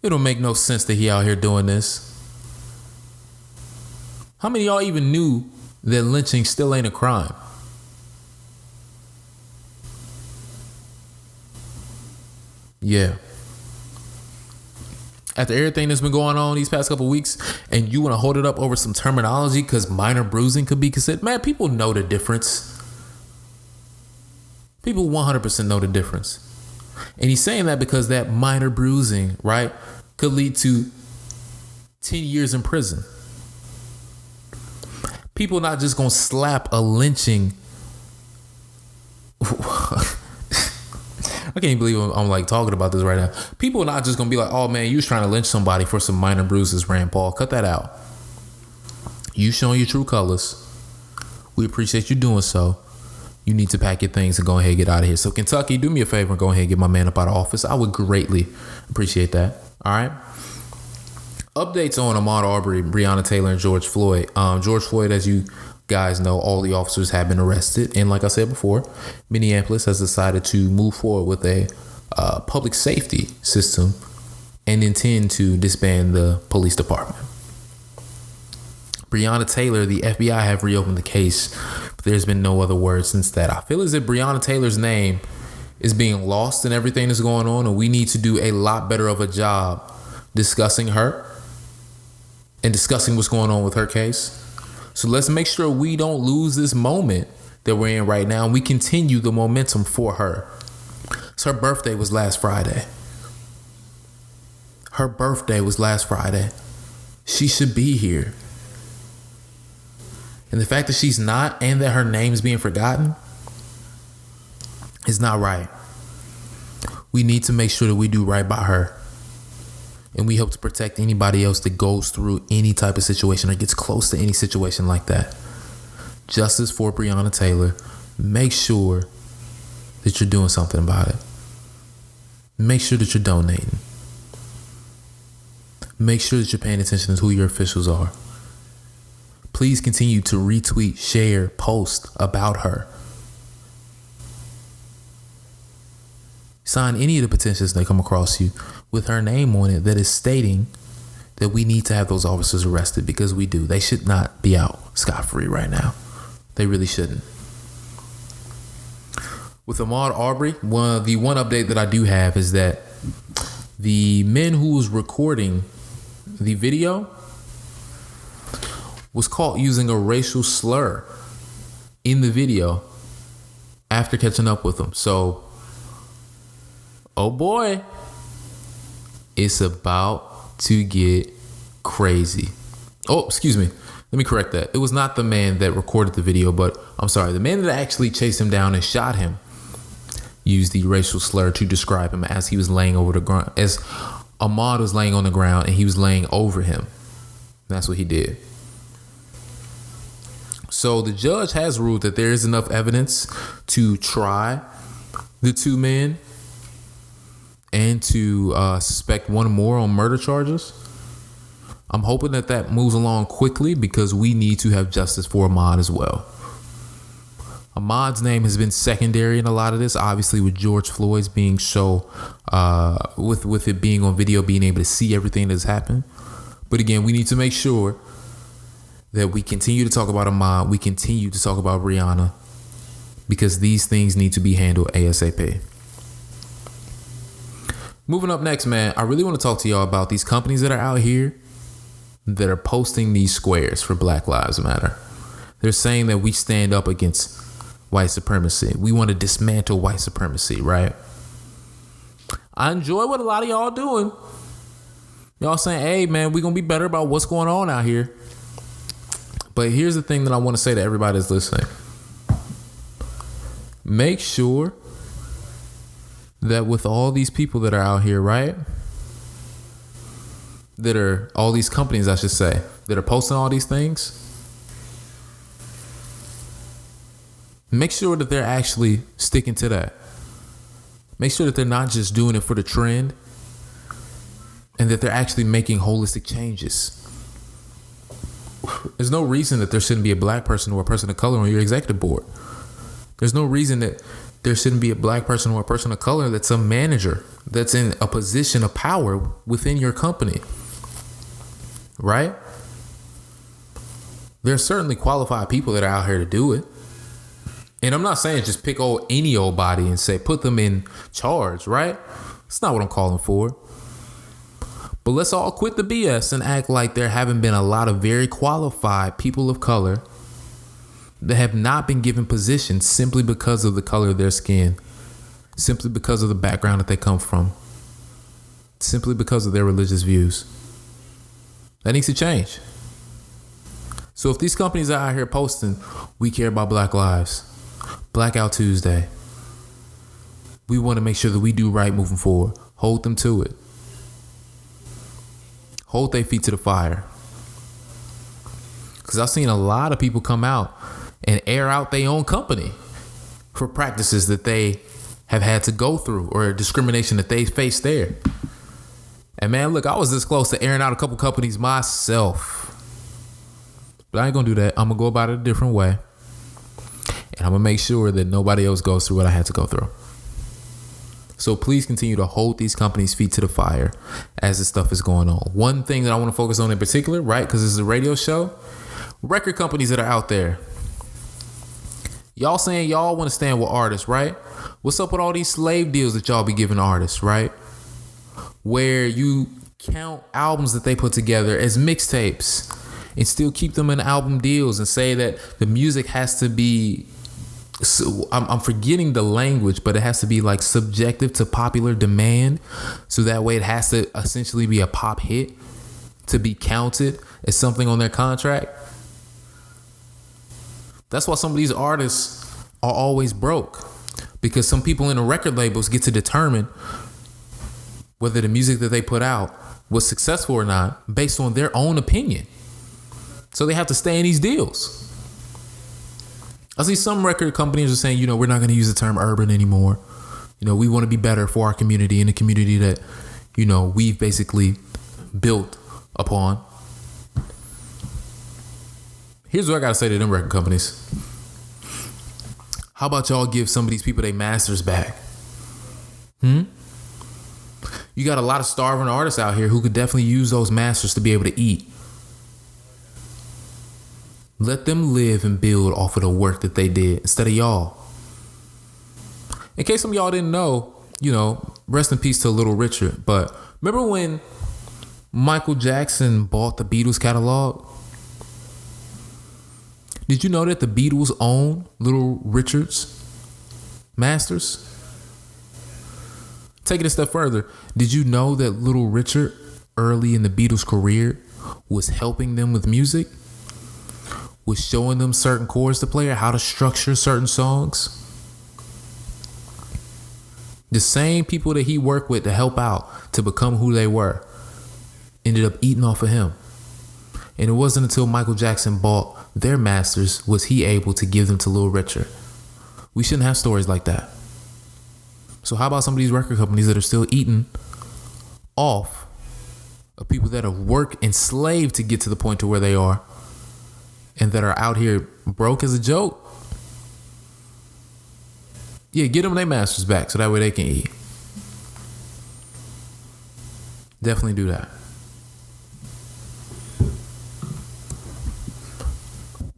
It don't make no sense that he out here doing this. How many of y'all even knew that lynching still ain't a crime? Yeah. After everything that's been going on these past couple weeks, and you want to hold it up over some terminology because minor bruising could be considered, man, people know the difference. People 100% know the difference. And he's saying that because that minor bruising, right, could lead to 10 years in prison. People not just gonna slap a lynching. I can't believe I'm like talking about this right now. People are not just gonna be like, oh man, you was trying to lynch somebody for some minor bruises, Rand Paul. Cut that out. You showing your true colors. We appreciate you doing so. You need to pack your things and go ahead and get out of here. So Kentucky, do me a favor and go ahead and get my man up out of office. I would greatly appreciate that. All right. Updates on Ahmaud Arbery, Breonna Taylor, and George Floyd. George Floyd, as you guys know, all the officers have been arrested. And like I said before, Minneapolis has decided to move forward with a public safety system and intend to disband the police department. Breonna Taylor, the FBI have reopened the case, but there's been no other word since that. I feel as if Breonna Taylor's name is being lost in everything that's going on, and we need to do a lot better of a job discussing her and discussing what's going on with her case. So let's make sure we don't lose this moment that we're in right now, and we continue the momentum for her. So her birthday was last Friday. She should be here. And the fact that she's not, and that her name is being forgotten, is not right. We need to make sure that we do right by her. And we hope to protect anybody else that goes through any type of situation or gets close to any situation like that. Justice for Breonna Taylor. Make sure that you're doing something about it. Make sure that you're donating. Make sure that you're paying attention to who your officials are. Please continue to retweet, share, post about her. Sign any of the petitions that come across you with her name on it that is stating that we need to have those officers arrested, because we do. They should not be out scot-free right now. They really shouldn't. With Ahmaud Arbery, one update that I do have is that the men who was recording the video was caught using a racial slur in the video after catching up with them. So, oh boy, it's about to get crazy. Oh, excuse me. Let me correct that. It was not the man that recorded the video, but I'm sorry. The man that actually chased him down and shot him used the racial slur to describe him as he was laying over the ground, as Ahmaud was laying on the ground and he was laying over him. That's what he did. So the judge has ruled that there is enough evidence to try the two men and to suspect one more on murder charges. I'm hoping that moves along quickly, because we need to have justice for Ahmaud as well. Ahmaud's name has been secondary in a lot of this, obviously with George Floyd's being so, with it being on video, being able to see everything that's happened. But again, we need to make sure that we continue to talk about Ahmaud, we continue to talk about Breonna, because these things need to be handled ASAP. Moving up next, man, I really want to talk to y'all about these companies that are out here that are posting these squares for Black Lives Matter. They're saying that we stand up against white supremacy. We want to dismantle white supremacy, right? I enjoy what a lot of y'all doing. Y'all saying, hey, man, we're going to be better about what's going on out here. But here's the thing that I want to say to everybody that's listening. Make sure that with all these people that are out here, right? That are all these companies, I should say, that are posting all these things. Make sure that they're actually sticking to that. Make sure that they're not just doing it for the trend, and that they're actually making holistic changes. There's no reason that there shouldn't be a black person or a person of color on your executive board. There's no reason that there shouldn't be a black person or a person of color that's a manager, that's in a position of power within your company. Right? There's certainly qualified people that are out here to do it. And I'm not saying just pick any old body and say put them in charge, right? That's not what I'm calling for. But let's all quit the BS and act like there haven't been a lot of very qualified people of color that have not been given positions simply because of the color of their skin, simply because of the background that they come from, simply because of their religious views. That needs to change. So if these companies are out here posting, we care about Black lives, Blackout Tuesday, we want to make sure that we do right moving forward. Hold them to it. Hold their feet to the fire. Because I've seen a lot of people come out and air out their own company for practices that they have had to go through or discrimination that they faced there. And man, look, I was this close to airing out a couple companies myself. But I ain't gonna do that. I'm gonna go about it a different way. And I'm gonna make sure that nobody else goes through what I had to go through. So please continue to hold these companies' feet to the fire as this stuff is going on. One thing that I want to focus on in particular, right, because this is a radio show, record companies that are out there. Y'all saying y'all want to stand with artists, right? What's up with all these slave deals that y'all be giving artists, right? Where you count albums that they put together as mixtapes and still keep them in album deals and say that the music has to be, so I'm forgetting the language, but it has to be like subjective to popular demand. So that way it has to essentially be a pop hit to be counted as something on their contract. That's why some of these artists are always broke, because some people in the record labels get to determine whether the music that they put out was successful or not based on their own opinion. So they have to stay in these deals. I see some record companies are saying, we're not going to use the term urban anymore. We want to be better for our community and the community that, we've basically built upon. Here's what I got to say to them record companies. How about y'all give some of these people their masters back? You got a lot of starving artists out here who could definitely use those masters to be able to eat. Let them live and build off of the work that they did instead of y'all. In case some of y'all didn't know, rest in peace to Little Richard. But remember when Michael Jackson bought the Beatles catalog? Did you know that the Beatles own Little Richard's masters? Take it a step further. Did you know that Little Richard, early in the Beatles' career, was helping them with music? Was showing them certain chords to play or how to structure certain songs? The same people that he worked with to help out to become who they were ended up eating off of him. And it wasn't until Michael Jackson bought their masters was he able to give them to Little Richard. We shouldn't have stories like that. So how about some of these record companies that are still eating off of people that have worked enslaved to get to the point to where they are and that are out here broke as a joke? Yeah, get them their masters back so that way they can eat. Definitely do that.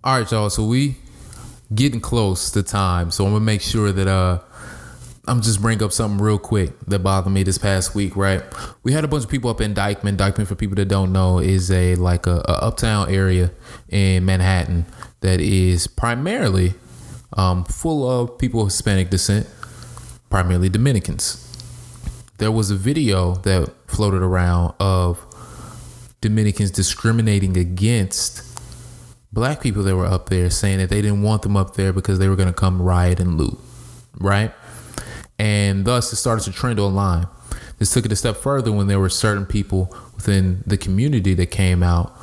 All right, y'all. So we getting close to time. So I'm going to make sure that I'm just bring up something real quick that bothered me this past week, right? We had a bunch of people up in Dyckman. Dyckman, for people that don't know, is a uptown area in Manhattan that is primarily full of people of Hispanic descent, primarily Dominicans. There was a video that floated around of Dominicans discriminating against black people that were up there, saying that they didn't want them up there because they were going to come riot and loot, right? And thus it started to trend online. This took it a step further when there were certain people within the community that came out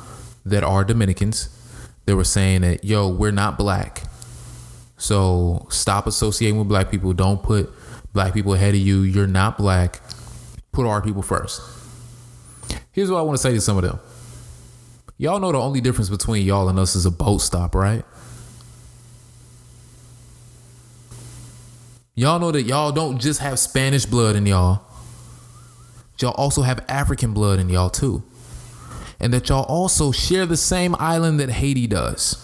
that are Dominicans. They were saying that, we're not black. So stop associating with black people. Don't put black people ahead of you. You're not black. Put our people first. Here's what I want to say to some of them. Y'all know the only difference between y'all and us is a boat stop, right? Y'all know that y'all don't just have Spanish blood in y'all. Y'all also have African blood in y'all too. And that y'all also share the same island that Haiti does.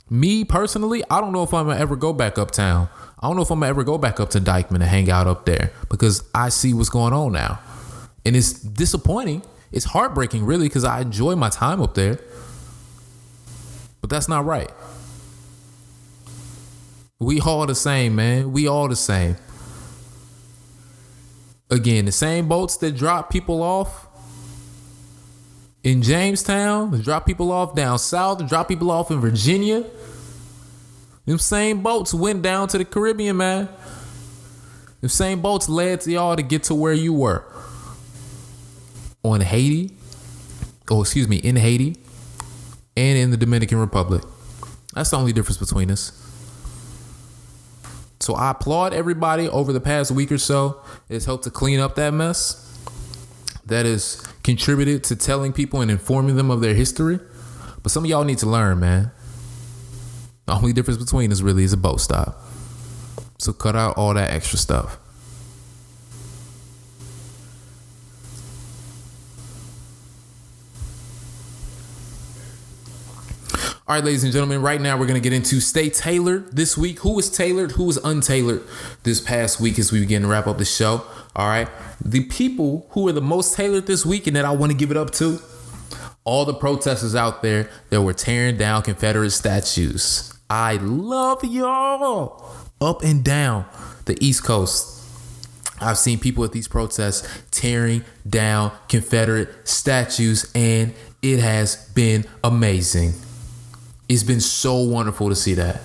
Me personally, I don't know if I'm going to ever go back uptown. I don't know if I'm going to ever go back up to Dyckman and hang out up there because I see what's going on now. And it's disappointing. It's heartbreaking, really, because I enjoy my time up there. But that's not right. We all the same, man. We all the same. Again, the same boats that drop people off in Jamestown, to drop people off down south, to drop people off in Virginia. Them same boats went down to the Caribbean, man. Them same boats led to y'all to get to where you were. In Haiti and in the Dominican Republic. That's the only difference between us. So I applaud everybody over the past week or so that has helped to clean up that mess, that has contributed to telling people and informing them of their history. But some of y'all need to learn, man. The only difference between us really is a boat stop. So cut out all that extra stuff. All right, ladies and gentlemen, right now we're going to get into Stay Tailored this week. Who was tailored? Who was untailored this past week as we begin to wrap up the show? All right. The people who are the most tailored this week and that I want to give it up to, all the protesters out there that were tearing down Confederate statues. I love y'all. Up and down the East Coast, I've seen people at these protests tearing down Confederate statues, and it has been amazing. It's been so wonderful to see that,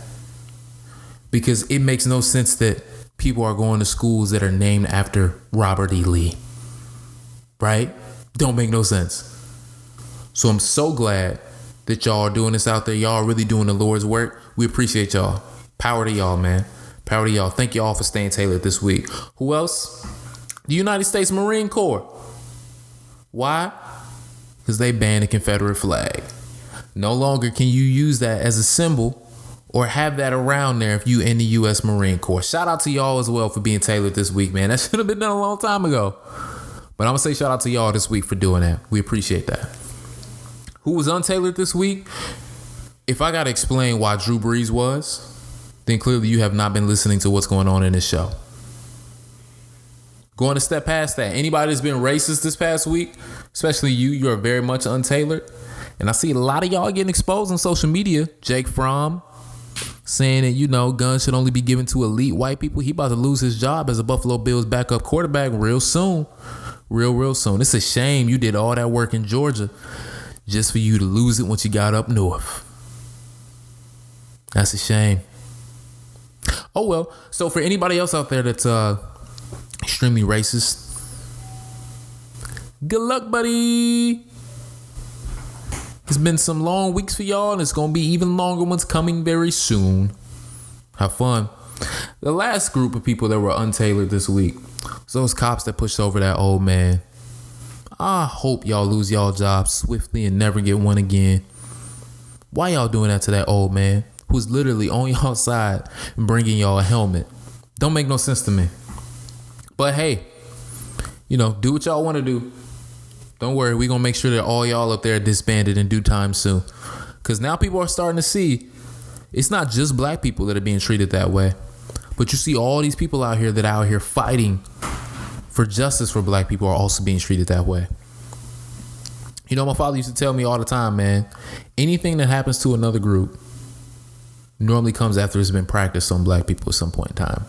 because it makes no sense that people are going to schools that are named after Robert E. Lee, right? Don't make no sense. So I'm so glad that y'all are doing this out there. Y'all are really doing the Lord's work. We appreciate y'all. Power to y'all, man. Power to y'all. Thank you all for staying tailored this week. Who else? The United States Marine Corps. Why? Because they banned the Confederate flag. No longer can you use that as a symbol or have that around there if you in the U.S. Marine Corps. Shout out to y'all as well for being tailored this week, man. That should have been done a long time ago. But I'm going to say shout out to y'all this week for doing that. We appreciate that. Who was untailored this week? If I got to explain why Drew Brees was, then clearly you have not been listening to what's going on in this show. Going to step past that. Anybody that's been racist this past week, especially you are very much untailored. And I see a lot of y'all getting exposed on social media. Jake Fromm saying that, guns should only be given to elite white people. He about to lose his job as a Buffalo Bills backup quarterback real soon. Real soon. It's a shame you did all that work in Georgia just for you to lose it once you got up north. That's a shame. Oh, well. So for anybody else out there that's extremely racist, good luck, buddy. It's been some long weeks for y'all, and it's going to be even longer ones coming very soon. Have fun. The last group of people that were untailored this week was those cops that pushed over that old man. I hope y'all lose y'all jobs swiftly and never get one again. Why y'all doing that to that old man who's literally on y'all side and bringing y'all a helmet? Don't make no sense to me. But hey, do what y'all want to do. Don't worry, we're going to make sure that all y'all up there are disbanded in due time soon. Because now people are starting to see it's not just black people that are being treated that way. But you see all these people out here that are out here fighting for justice for black people are also being treated that way. My father used to tell me all the time, man, anything that happens to another group normally comes after it's been practiced on black people at some point in time.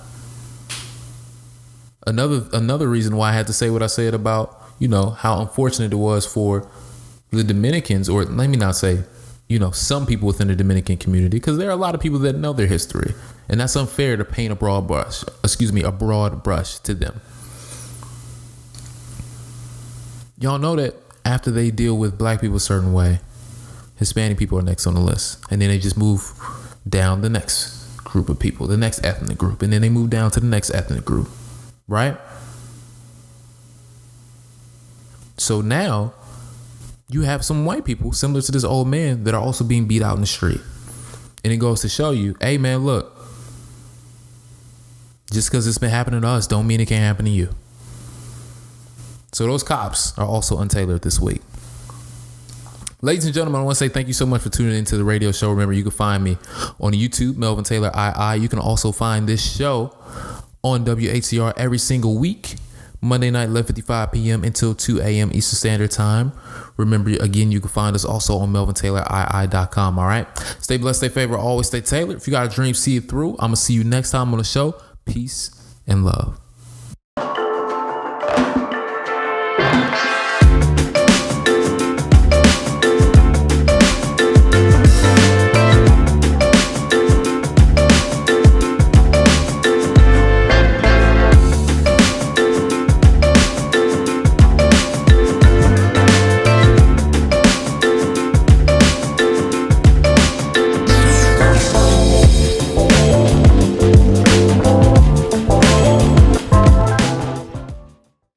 Another reason why I had to say what I said about how unfortunate it was for the Dominicans, or let me not say, some people within the Dominican community, because there are a lot of people that know their history, and that's unfair to paint a broad brush to them. Y'all know that after they deal with black people a certain way, Hispanic people are next on the list, and then they just move down the next group of people, the next ethnic group, and then they move down to the next ethnic group, right? So now you have some white people similar to this old man that are also being beat out in the street. And it goes to show you, hey man, look, just because it's been happening to us don't mean it can't happen to you. So those cops are also untailored this week. Ladies and gentlemen, I want to say thank you so much for tuning into the radio show. Remember, you can find me on YouTube, Melvin Taylor II. You can also find this show on WHCR every single week. Monday night, 11:55 p.m. until 2 a.m. Eastern Standard Time. Remember, again, you can find us also on melvintailorii.com. All right. Stay blessed, stay favored, always stay tailored. If you got a dream, see it through. I'm going to see you next time on the show. Peace and love.